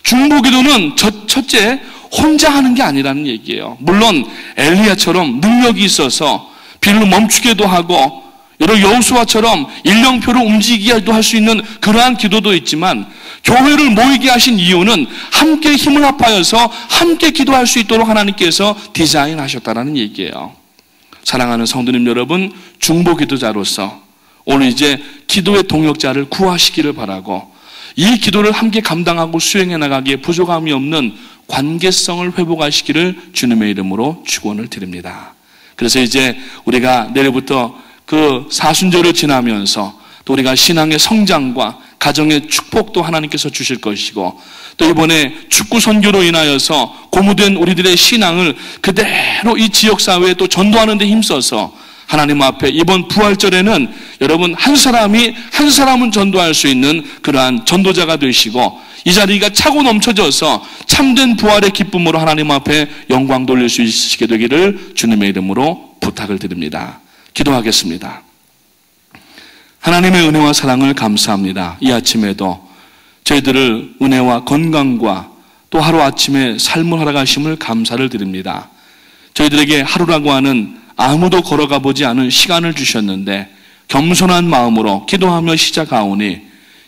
중보기도는 첫째 혼자 하는 게 아니라는 얘기예요. 물론 엘리야처럼 능력이 있어서 비를 멈추게도 하고 여러 여호수아처럼 일령표를 움직이게도 할 수 있는 그러한 기도도 있지만 교회를 모이게 하신 이유는 함께 힘을 합하여서 함께 기도할 수 있도록 하나님께서 디자인하셨다는 얘기예요. 사랑하는 성도님 여러분, 중보기도자로서 오늘 이제 기도의 동역자를 구하시기를 바라고 이 기도를 함께 감당하고 수행해 나가기에 부족함이 없는 관계성을 회복하시기를 주님의 이름으로 축원을 드립니다. 그래서 이제 우리가 내일부터 그 사순절을 지나면서 또 우리가 신앙의 성장과 가정의 축복도 하나님께서 주실 것이고 또 이번에 축구 선교로 인하여서 고무된 우리들의 신앙을 그대로 이 지역사회에 또 전도하는 데 힘써서 하나님 앞에 이번 부활절에는 여러분 한 사람은 전도할 수 있는 그러한 전도자가 되시고 이 자리가 차고 넘쳐져서 참된 부활의 기쁨으로 하나님 앞에 영광 돌릴 수 있으시게 되기를 주님의 이름으로 부탁을 드립니다. 기도하겠습니다. 하나님의 은혜와 사랑을 감사합니다. 이 아침에도 저희들을 은혜와 건강과 또 하루아침에 삶을 허락하심을 감사를 드립니다. 저희들에게 하루라고 하는 아무도 걸어가 보지 않은 시간을 주셨는데 겸손한 마음으로 기도하며 시작하오니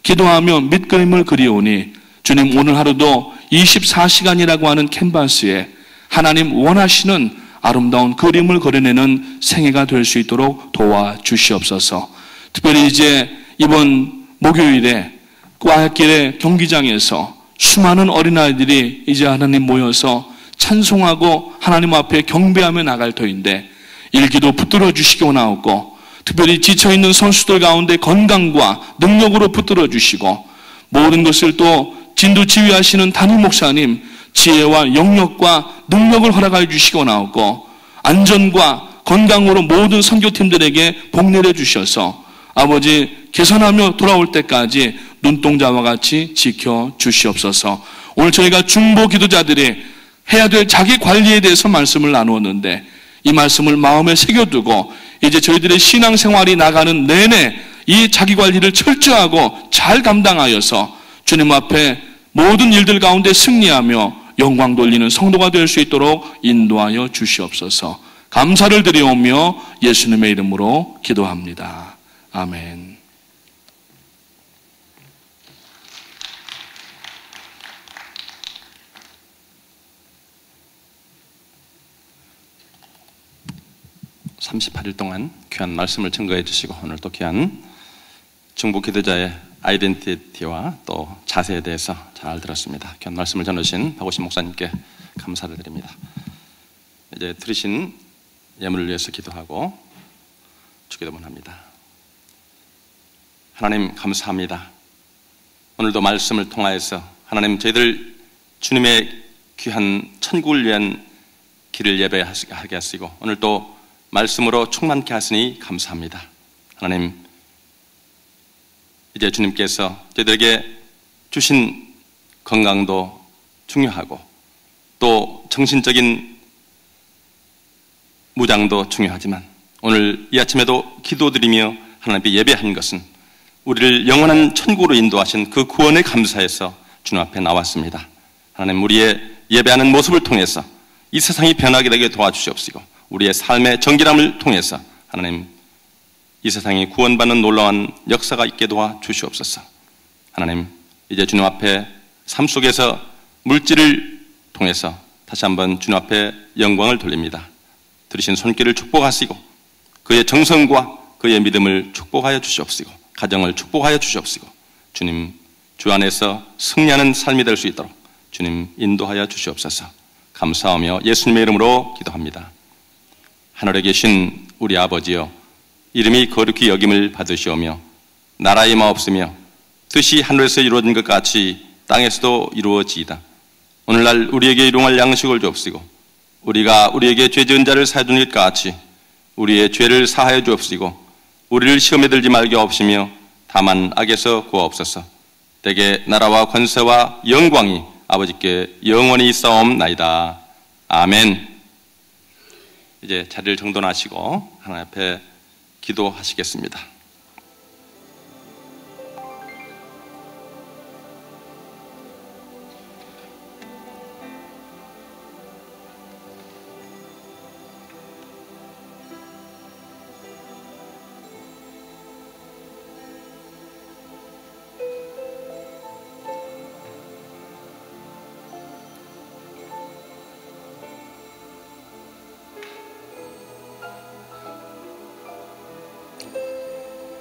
기도하며 밑그림을 그리오니 주님 오늘 하루도 24시간이라고 하는 캔버스에 하나님 원하시는 아름다운 그림을 그려내는 생애가 될 수 있도록 도와주시옵소서. 특별히 이제 이번 목요일에 꽈길의 경기장에서 수많은 어린아이들이 이제 하나님 모여서 찬송하고 하나님 앞에 경배하며 나갈 터인데 일기도 붙들어 주시기 원하옵고 특별히 지쳐있는 선수들 가운데 건강과 능력으로 붙들어 주시고 모든 것을 또 진도 지휘하시는 담임 목사님 지혜와 영역과 능력을 허락하여 주시기 원하옵고 안전과 건강으로 모든 선교팀들에게 복 내려 주셔서 아버지 개선하며 돌아올 때까지 눈동자와 같이 지켜 주시옵소서. 오늘 저희가 중보 기도자들이 해야 될 자기 관리에 대해서 말씀을 나누었는데 이 말씀을 마음에 새겨두고 이제 저희들의 신앙생활이 나가는 내내 이 자기 관리를 철저하고 잘 감당하여서 주님 앞에 모든 일들 가운데 승리하며 영광 돌리는 성도가 될 수 있도록 인도하여 주시옵소서. 감사를 드리오며 예수님의 이름으로 기도합니다. 아멘. (38일) 동안 귀한 말씀을 증거해 주시고 오늘 또 귀한 중보 기도자의 아이덴티티와 또 자세에 대해서 잘 들었습니다. 귀한 말씀을 전하신 박오신 목사님께 감사를 드립니다. 이제 들으신 예물을 위해서 기도하고 주기도문 합니다. 하나님 감사합니다. 오늘도 말씀을 통하여서 하나님 저희들 주님의 귀한 천국을 위한 길을 예배하게 하시고 오늘 또 말씀으로 충만케 하시니 감사합니다. 하나님, 이제 주님께서 저희들에게 주신 건강도 중요하고 또 정신적인 무장도 중요하지만 오늘 이 아침에도 기도드리며 하나님께 예배한 것은 우리를 영원한 천국으로 인도하신 그 구원에 감사해서 주님 앞에 나왔습니다. 하나님, 우리의 예배하는 모습을 통해서 이 세상이 변하게 되게 도와주시옵시고 우리의 삶의 정결함을 통해서 하나님, 이 세상이 구원받는 놀라운 역사가 있게 도와주시옵소서. 하나님, 이제 주님 앞에 삶 속에서 물질을 통해서 다시 한번 주님 앞에 영광을 돌립니다. 들으신 손길을 축복하시고 그의 정성과 그의 믿음을 축복하여 주시옵시고 가정을 축복하여 주시옵시고 주님, 주 안에서 승리하는 삶이 될 수 있도록 주님 인도하여 주시옵소서. 감사하며 예수님의 이름으로 기도합니다. 하늘에 계신 우리 아버지여, 이름이 거룩히 여김을 받으시오며 나라의 마옵시며 뜻이 하늘에서 이루어진 것 같이 땅에서도 이루어지이다. 오늘날 우리에게 일용할 양식을 주옵시고 우리가 우리에게 죄 지은 자를 사하여 준 것 같이 우리의 죄를 사하여 주옵시고 우리를 시험에 들지 말게 하옵시며 다만 악에서 구하옵소서. 대개 나라와 권세와 영광이 아버지께 영원히 있사옵나이다. 아멘. 이제 자리를 정돈하시고 하나님 앞에 기도하시겠습니다.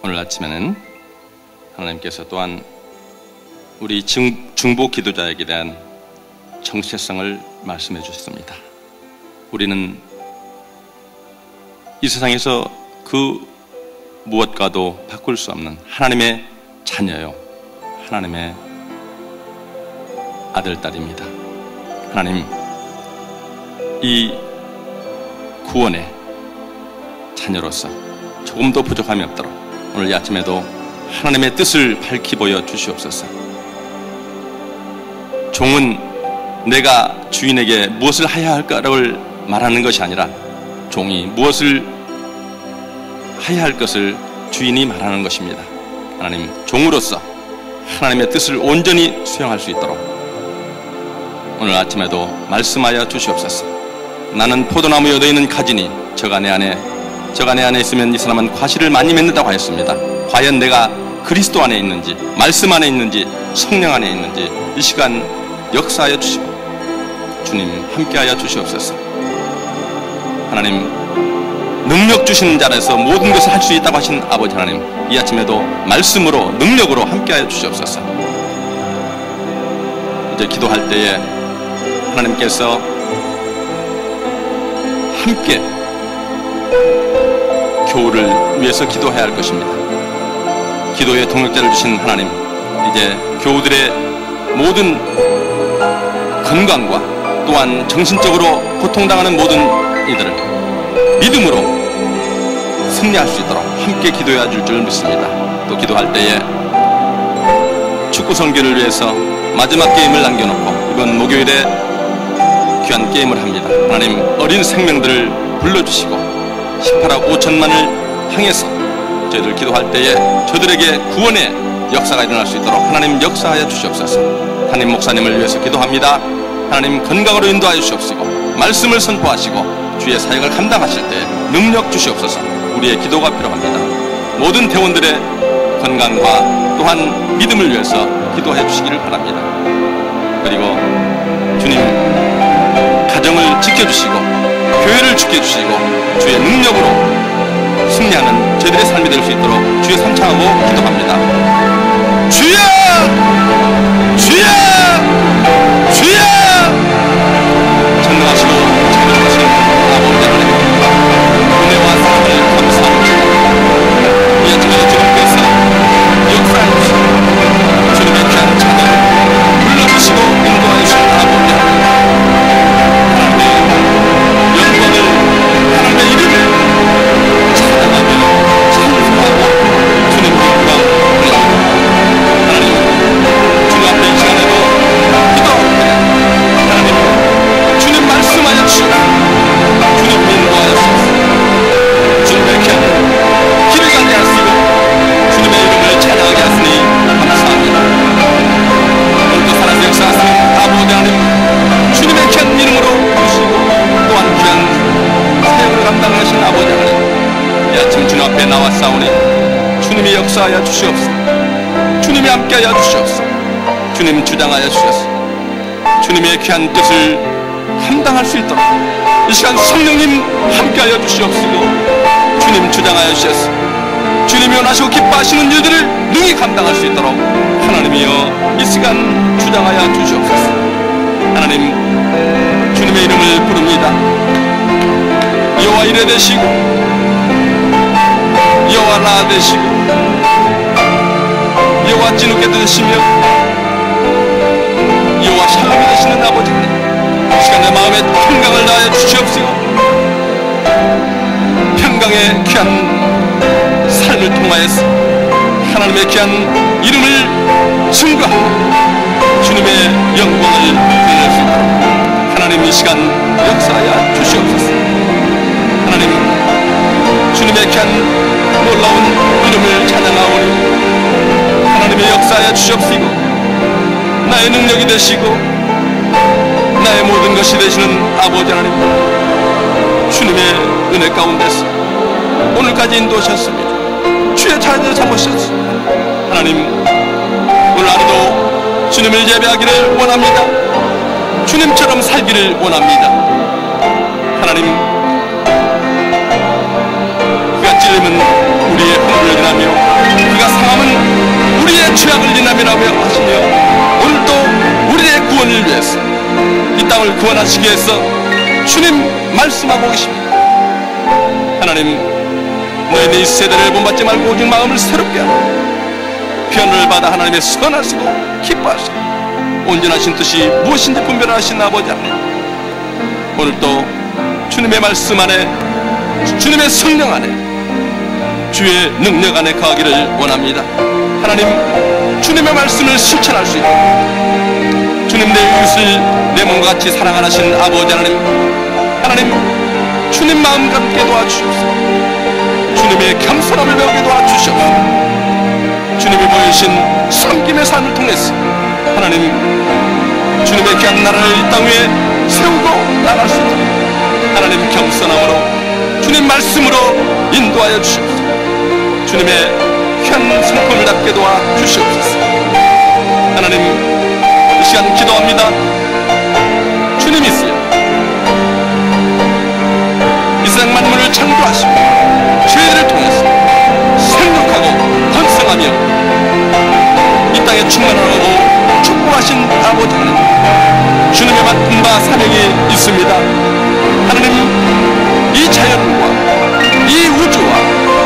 오늘 아침에는 하나님께서 또한 우리 중보 기도자에게 대한 정체성을 말씀해 주셨습니다. 우리는 이 세상에서 그 무엇과도 바꿀 수 없는 하나님의 자녀요, 하나님의 아들, 딸입니다. 하나님, 이 구원의 자녀로서 조금도 부족함이 없도록 오늘 이 아침에도 하나님의 뜻을 밝히 보여 주시옵소서. 종은 내가 주인에게 무엇을 해야 할까를 말하는 것이 아니라 종이 무엇을 해야 할 것을 주인이 말하는 것입니다. 하나님, 종으로서 하나님의 뜻을 온전히 수행할 수 있도록 오늘 아침에도 말씀하여 주시옵소서. 나는 포도나무에 얻어있는 가지니 저가 내 안에 있으면 이 사람은 과실을 많이 맺는다고 하였습니다. 과연 내가 그리스도 안에 있는지, 말씀 안에 있는지, 성령 안에 있는지 이 시간 역사하여 주시고 주님 함께하여 주시옵소서. 하나님, 능력 주시는 자라서 모든 것을 할 수 있다고 하신 아버지 하나님, 이 아침에도 말씀으로 능력으로 함께하여 주시옵소서. 이제 기도할 때에 하나님께서 함께 교우를 위해서 기도해야 할 것입니다. 기도의 동역자를 주신 하나님, 이제 교우들의 모든 건강과 또한 정신적으로 고통당하는 모든 이들을 믿음으로 승리할 수 있도록 함께 기도해 줄 줄 믿습니다. 또 기도할 때에 축구 선교를 위해서 마지막 게임을 남겨놓고 이번 목요일에 귀한 게임을 합니다. 하나님, 어린 생명들을 불러주시고 18억 5천만을 향해서 저희들 기도할 때에 저들에게 구원의 역사가 일어날 수 있도록 하나님 역사하여 주시옵소서. 담임 목사님을 위해서 기도합니다. 하나님, 건강으로 인도하여 주시옵시고 말씀을 선포하시고 주의 사역을 감당하실 때 능력 주시옵소서. 우리의 기도가 필요합니다. 모든 대원들의 건강과 또한 믿음을 위해서 기도해 주시기를 바랍니다. 그리고 주님, 가정을 지켜주시고 교회를 지켜주시고 주의 능력으로 승리하는 저희들의 삶이 될 수 있도록 주의 선창하고 기도합니다. 주여! 주여! 주여! 전능하시고 자비로우신 아버지 하나님, 은혜와 사랑을 감사합니다. 이 아침에 주님께서 역사해 주시고 주님의 귀한 자녀를 불러주시고 인도하여 주신 아버지 하나님, 하나님의 영광을, 하나님의 이름을 역사하여 주시옵소서. 주님이 함께하여 주시옵소서. 주님 주장하여 주시옵소서. 주님의 귀한 뜻을 감당할 수 있도록 이 시간 성령님 함께하여 주시옵시고 주님 주장하여 주시옵소서. 주님이 원하시고 기뻐하시는 일들을 능히 감당할 수 있도록 하나님이여 이 시간 주장하여 주시옵소서. 하나님 주님의 이름을 부릅니다. 여호와 이레 되시고 여호와 라 되시고 여호와 찌누게 되시며 여호와 샬롬이 되시는 아버지, 이 시간에 마음의 평강을 다하여 주시옵시고 평강의 귀한 삶을 통하여서 하나님의 귀한 이름을 증거하며 주님의 영광을 드릴 수 있도록 하나님 이 시간 역사하여 주시옵소서. 하나님 주님의 귀한 놀라운 이름을 찬양하오니 하나님의 역사하여 주시옵시고 나의 능력이 되시고 나의 모든 것이 되시는 아버지 하나님, 주님의 은혜 가운데서 오늘까지 인도하셨습니다. 주의 자녀를 삼으셨습니다. 하나님 오늘 하루도 주님을 예배하기를 원합니다. 주님처럼 살기를 원합니다. 하나님 그가 찔림은 우리의 허물을 인하며 그가 상함은 우리의 죄악을 인하며라며 하시며 오늘도 우리의 구원을 위해서 이 땅을 구원하시기 위해서 주님 말씀하고 계십니다. 하나님 너희는 이 세대를 본받지 말고 오직 마음을 새롭게 하고 변을 받아 하나님의 선하시고 기뻐하시고 온전하신 뜻이 무엇인지 분별하신 아버지 하나님, 오늘도 주님의 말씀 안에 주님의 성령 안에 주의 능력 안에 거하기를 원합니다. 하나님 주님의 말씀을 실천할 수 있도록 주님 내 이웃을 내 몸과 같이 사랑하신 아버지 하나님, 하나님 주님 마음 갖게 도와주시옵소서. 주님의 겸손함을 배우게 도와주시옵소서. 주님이 보이신 섬김의 삶을 통해서 하나님 주님의 귀한 나라를 이 땅 위에 세우고 나갈 수 있도록 하나님 겸손함으로 주님 말씀으로 인도하여 주시옵소서. 주님의 귀한 성품을 답게 도와주시옵소서. 하나님 이 시간 기도합니다. 주님이 있어요. 이 세상 만물을 창조하시고 죄를 통해서 생육하고 번성하며 이 땅에 충만하고 축복하신 아버지 하나님, 주님의 맡은 바 사명이 있습니다. 하나님 이 자연과 이 우주와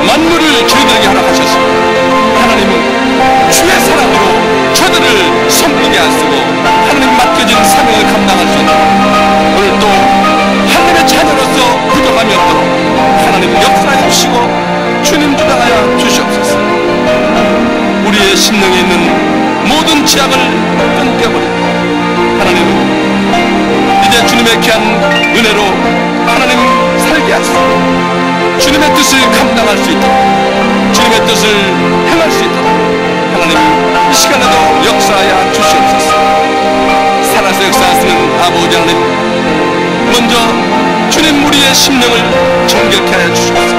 만물을 저희들에게 허락하셨습니다. 하나님은 주의 사랑으로 저들을 섬기게 하시고 하나님 맡겨진 사명을 감당할 수 있도록 오늘도 하나님의 자녀로서 부족함이 없도록 하나님 역사해 주시고 주님 주장하여 주시옵소서. 우리의 심령에 있는 모든 죄악을 끊겨버리고 하나님 이제 주님의 귀한 은혜로 하나님 살게 하시고 주님의 뜻을 감당할 수 있도록 주님의 뜻을 행할 수 있도록 하나님 이 시간에도 역사하여 주시옵소서. 살아서 역사하시는 아버지 하나님, 먼저 주님 우리의 심령을 정결케 하여 주시옵소서.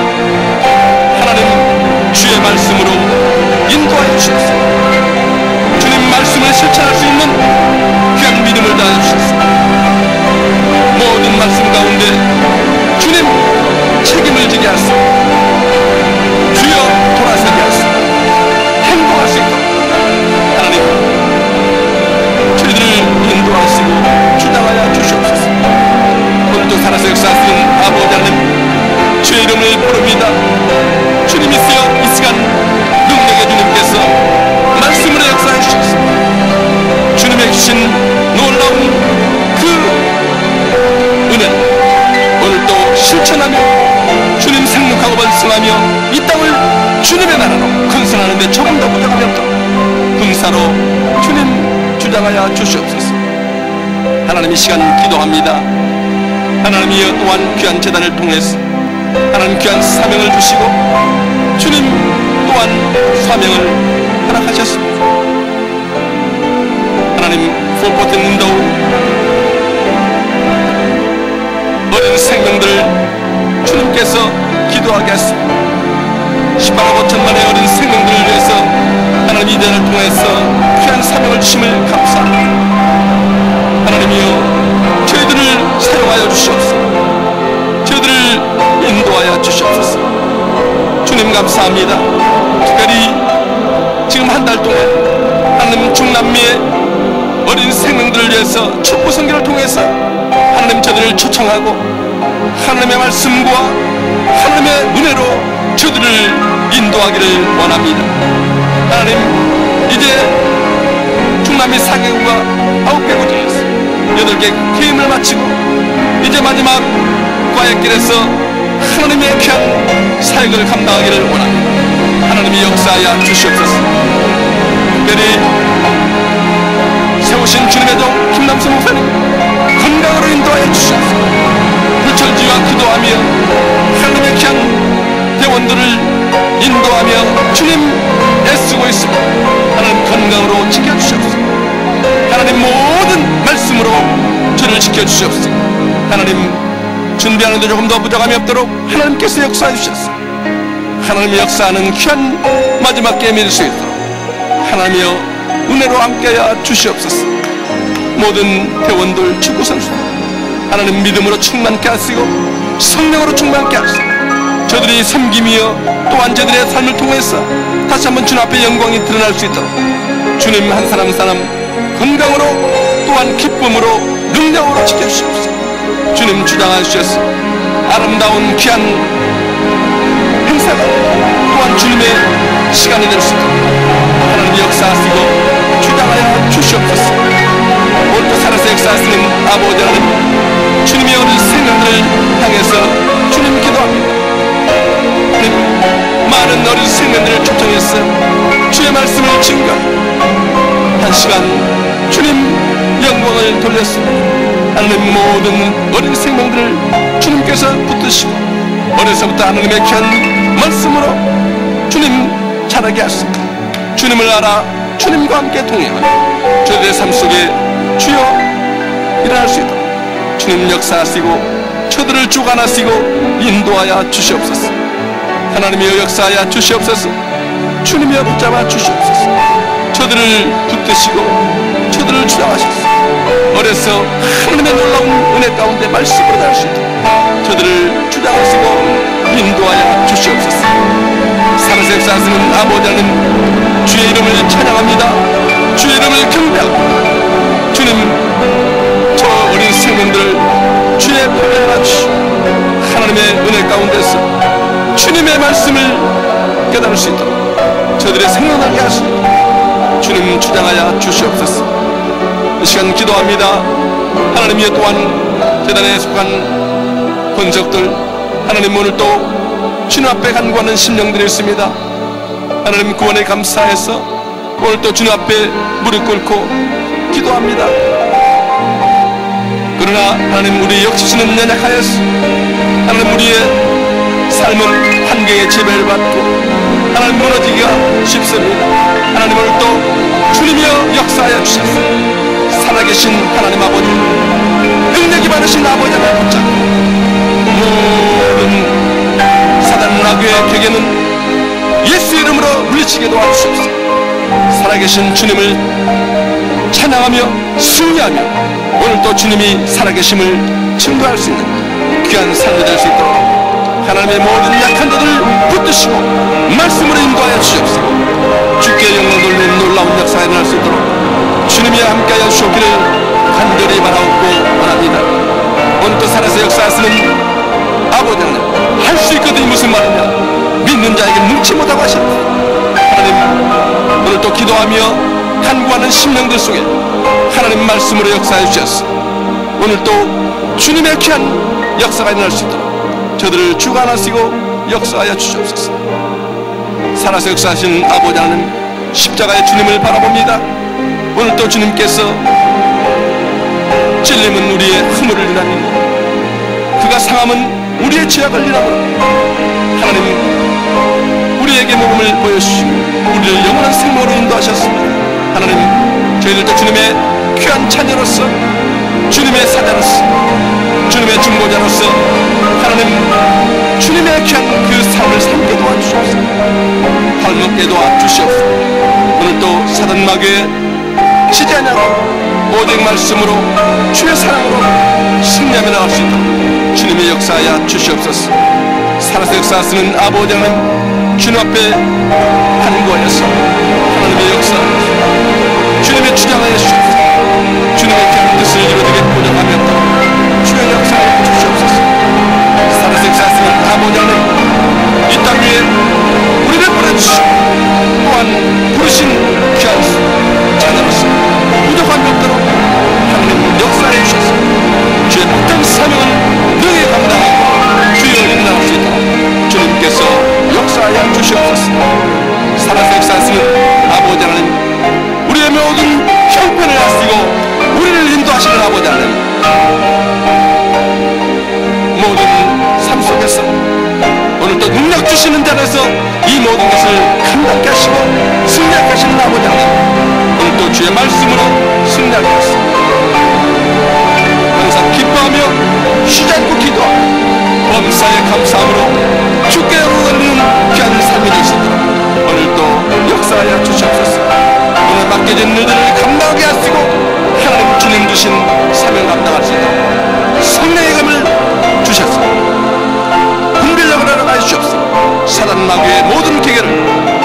하나님 주의 말씀으로 인도하여 주시옵소서. 주님 말씀을 실천할 수 있는 귀한 믿음을 다해 주시옵소서. 모든 말씀 가운데 주님 책임을 지게 하시고 주여 돌아서게 하시고 행동할 수 있도록 하나님 저희들을 인도하시고 주장하여 주시옵소서. 오늘도 살아서 역사하시는 아버지 하나님, 주의 이름을 부릅니다. 주님 있어요. 이 시간 능력의 주님께서 말씀으로 역사해 주셨습니다. 주님의 주신 놀라운 그 은혜 오늘도 실천하며 주님 생육하고 번성하며 이 땅을 주님의 나라로 건설하는 데 조금 더 부족함이 없도록 긍사로 주님 주장하여 주시옵소서. 하나님 이 시간 기도합니다. 하나님이여 또한 귀한 재단을 통해서 하나님 귀한 사명을 주시고 주님 또한 사명을 허락하셨습니다. 하나님 포포트 인도우 어린 생명들 주님께서 기도하게 하시고 18억 5천만의 어린 생명들을 위해서 하나님 이 대를 통해서 귀한 사명을 주심을 감사합니다. 하나님이여, 저희들을 사용하여 주시옵소서. 저희들을 인도하여 주시옵소서. 주님 감사합니다. 특별히 지금 한 달 동안 하나님 중남미의 어린 생명들을 위해서 촛불 선교를 통해서 하나님 저들을 초청하고 하나님의 말씀과 하나님의 은혜로 저들을 인도하기를 원합니다. 하나님, 이제 중남미 4개국과 9개국 중에서 8개 개임을 마치고 이제 마지막 과외길에서 하나님의 귀한 사역을 감당하기를 원합니다. 하나님이 역사하여 주시옵소서. 특별히 세우신 주님의 종 김남수 목사님 건강으로 인도하여 주시옵소서. 불철주와 기도하며 하나님의 귀한 대원들을 인도하며 주님 애쓰고 있습니다. 하나님 건강으로 지켜주시옵소서. 하나님 모든 말씀으로 저를 지켜주시옵소서. 하나님 준비하는데 조금 더 부족함이 없도록 하나님께서 역사해 주셨소. 하나님의 역사하는 귀한 마지막 게임이 될 수 있도록 하나님이여 은혜로 함께하여 주시옵소서. 모든 대원들, 축구 선수들 하나님 믿음으로 충만케 하시고 성령으로 충만케 하시고 저들이 섬김이여 또한 저들의 삶을 통해서 다시 한번 주님 앞에 영광이 드러날 수 있도록 주님 한 사람 한 사람 건강으로 또한 기쁨으로 능력으로 지켜주시옵소서. 주님 주장하시옵소서. 아름다운 귀한 행사가 또한 주님의 시간이 될 수 있도록 하나님 역사하시고 주장하여 주시옵소서. 오늘도 살아서 역사하시는 아버지 하나님, 주님의 어린 생명들을 향해서 주님 기도합니다. 하나님, 많은 어린 생명들을 초청해서 주의 말씀을 증거하는 한 시간 주님 영광을 돌렸습니다. 하나님 모든 어린 생명들을 주님께서 붙드시고 어려서부터 하나님의 귀한 말씀으로 주님 자라게 하십니다. 주님을 알아 주님과 함께 동행하며 저들의 삶 속에 주여 일어날 수 있도록 주님 역사하시고 저들을 주관하시고 인도하여 주시옵소서. 하나님이여 역사하여 주시옵소서. 주님이여 붙잡아 주시옵소서. 저들을 붙드시고 저들을 주장하셨소. 어려서 하나님의 놀라운 은혜 가운데 말씀으로 날 수 있도록 저들을 주장하시고 인도하여 주시옵소서. 살아서 역사하시는 아버지 하나님, 주의 이름을 찬양합니다. 주의 이름을 경배합니다. 주님, 저 어린 생명들을 주의 품에 맞추시고 하나님의 은혜 가운데서 주님의 말씀을 깨달을 수 있도록 저들의 생명나게 하시고 주님 주장하여 주시옵소서. 이 시간 기도합니다. 하나님이여 또한 재단에 속한 권석들 하나님 오늘 또 주님 앞에 간구하는 심령들이 있습니다. 하나님 구원에 감사해서 오늘 또 주님 앞에 무릎 꿇고 기도합니다. 그러나 하나님 우리 역시는 연약하였소. 하나님 우리의 삶은 환경에 지배를 받고 하나님 무너지기가 쉽습니다. 하나님 오늘 또 주님이여 역사하여 주셨소. 살아계신 하나님 아버지, 능력이 많으신 아버지 하나님 붙잡고 모든 사단 나귀의 격에는 예수 이름으로 물리치게 도와주시옵소서. 살아계신 주님을 찬양하며 숭배하며 오늘 또 주님이 살아계심을 증거할 수 있는 귀한 삶이 될 수 있도록 하나님의 모든 약한 자들을 붙드시고 말씀으로 인도하여 주시옵소서. 주께 영광 돌리는 놀라운 역사가 일어날 수 있도록 주님이 함께하여 주시기를 간절히 바라옵고 원합니다. 오늘 또 살아서 역사하시는 아버지 하나님, 할 수 있거든요. 무슨 말이냐, 믿는 자에게 능치 못하고 하셨다. 하나님 오늘 또 기도하며 간구하는 심령들 속에 하나님 말씀으로 역사해 주셨소. 오늘 또 주님의 귀한 역사가 일어날 수 있도록 저들을 주관하시고 역사하여 주시옵소서. 살아서 역사하신 아버지 하나님, 십자가의 주님을 바라봅니다. 오늘 또 주님께서 찔림은 우리의 허물을 일하니 그가 상함은 우리의 죄악을 일하므로 하나님 우리에게 복음을 보여주시고 우리를 영원한 생명으로 인도하셨습니다. 하나님 저희들도 주님의 귀한 자녀로서 주님의 사자로서 주님의 중보자로서 하나님 주님의 귀한 그 삶을 삶게 도와주시옵소서. 즐겁게 도와 주시옵소서. 오늘도 사단 마귀에 지지 않냐고 오직 말씀으로 주의 사랑으로 승리하며 나갈 수 있도록 주님의 역사하여 주시옵소서. 살아서 역사하시는 아버지 하나님, 주님 앞에 간구하여서 하나님의 역사하여서 주님의 주장하여 주시옵소서. 주님의 귀한 뜻을 이루어지게 보장하며 주의 역사하여 주시옵소서. 살아서 역사하시는 아버지 하나님, 이 땅 위에 우리를 보내주시고 또한 부르신 귀한 자녀로서 부족한 것대로 하나님 역사해 주셔서 주의 복된 사명을 능히 감당하고 주여 인도할 수 있도록 주님께서 역사하여 주시옵소서. 살아서 역사하시는 아버지 하나님, 우리의 모든 형편을 아시고 우리를 인도하시는 아버지 하나님, 모든 삶 속에서 오늘도 능력 주시는 자리에서 이 모든 것을 감당케 하시고 승리하게 하시는 아버지 하나님, 오늘도 주의 말씀으로 승리하게 하시고 항상 기뻐하며 쉬지 않고 기도하고 범사에 감사함으로 주께 영광을 귀한 삶이 될 수 있도록 오늘도 역사하여 주시옵소서. 오늘 맡겨진 일들을 감당하게 하시고 하나님 주님 주신 사명 감당할 수 있도록 성령의 감을 주셨소. 분별력을 알아가 주시옵소서. 사단 마귀의 모든 계계를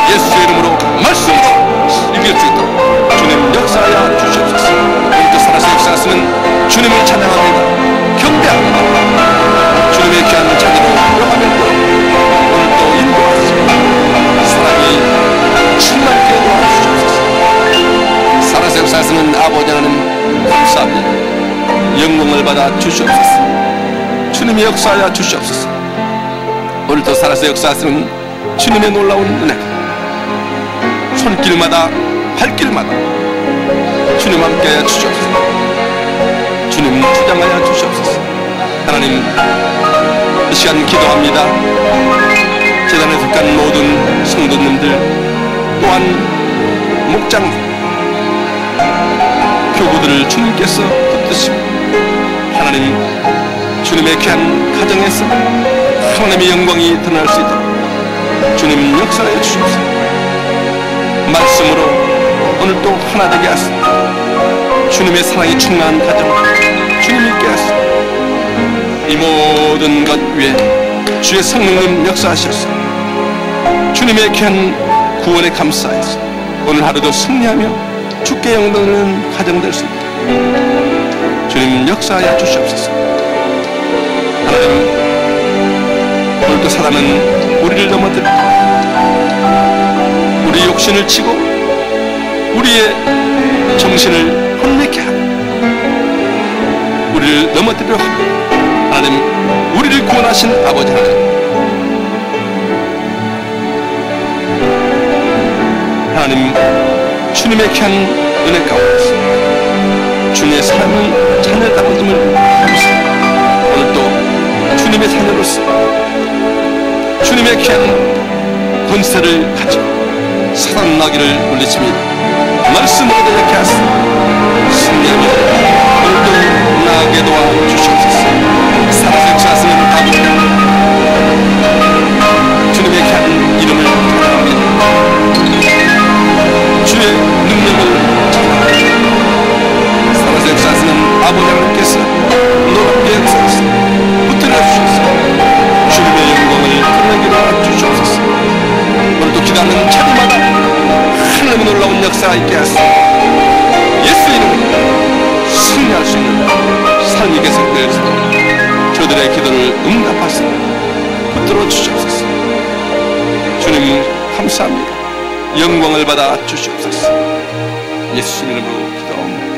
예수의 이름으로 말씀으로 이길 수 있도록 주님 역사하여 주시옵소서. 오늘도 살아서 역사하시는 주님을 찬양합니다. 경배합니다. 주님의 귀한 자녀로 영화면도 오늘도 인도하시고 사랑이 충만케 도와주시옵소서. 살아서 역사하시는 아버지 하나님 감사합니다. 영광을 받아 주시옵소서. 주님의 역사하여 주시옵소서. 오늘도 살아서 역사하시는 주님의 놀라운 은혜가 손길마다 발길마다 주님 함께하여 주시옵소서. 주님 주장하여 주시옵소서. 하나님, 이 시간 기도합니다. 재단에 속한 모든 성도님들 또한 목장 교구들을 주님께서 붙드시고 하나님 주님의 귀한 가정에서 하나님의 영광이 드러날 수 있도록 주님 역사하여 주시옵소서. 말씀으로 오늘도 하나 되게 하시고 주님의 사랑이 충만한 가정 주님 있게 하시고 이 모든 것 위에 주의 성령님 역사하셔서 주님의 귀한 구원에 감사해서 오늘 하루도 승리하며 주께 영광하는 가정 될 수 있도록 주님 역사하여 주시옵소서. 하나님, 오늘도 사단은 우리를 넘어뜨리고 우리 욕심을 치고 우리의 정신을 혼미케 하고 우리를 넘어뜨리려 하고 하나님, 우리를 구원하신 아버지 하나님, 주님의 귀한 은혜 가운데서 주님의 사랑을 자녀 따르심을 감사합니다. 오늘도 주님의 자녀로서 주님의 귀한 권세를 가지고 사단 마귀를 물리칩니다. 말씀으로 이렇게 하시고 승리하며 오늘도 나아가게 도와주시옵소서. 살아서 역사하시는 아버지 주님의 귀한 이름을 찬양합니다. 주의 능력을 찬양합니다. 살아서 역사하시는 아버지 하나님께서 놀랍게 역사하시고 붙들어 주셔서 주님의 영광을 드러내기로 주시옵소서. 오늘도 기도하는 차례마다 하나님의 놀라운 역사가 있게 하시고 예수 이름으로 승리할 수 있는 삶이 계속될 수 있도록 저들의 기도를 응답하시고 붙들어 주시옵소서. 주님 감사합니다. 영광을 받아 주시옵소서. 예수 이름으로 기도합니다.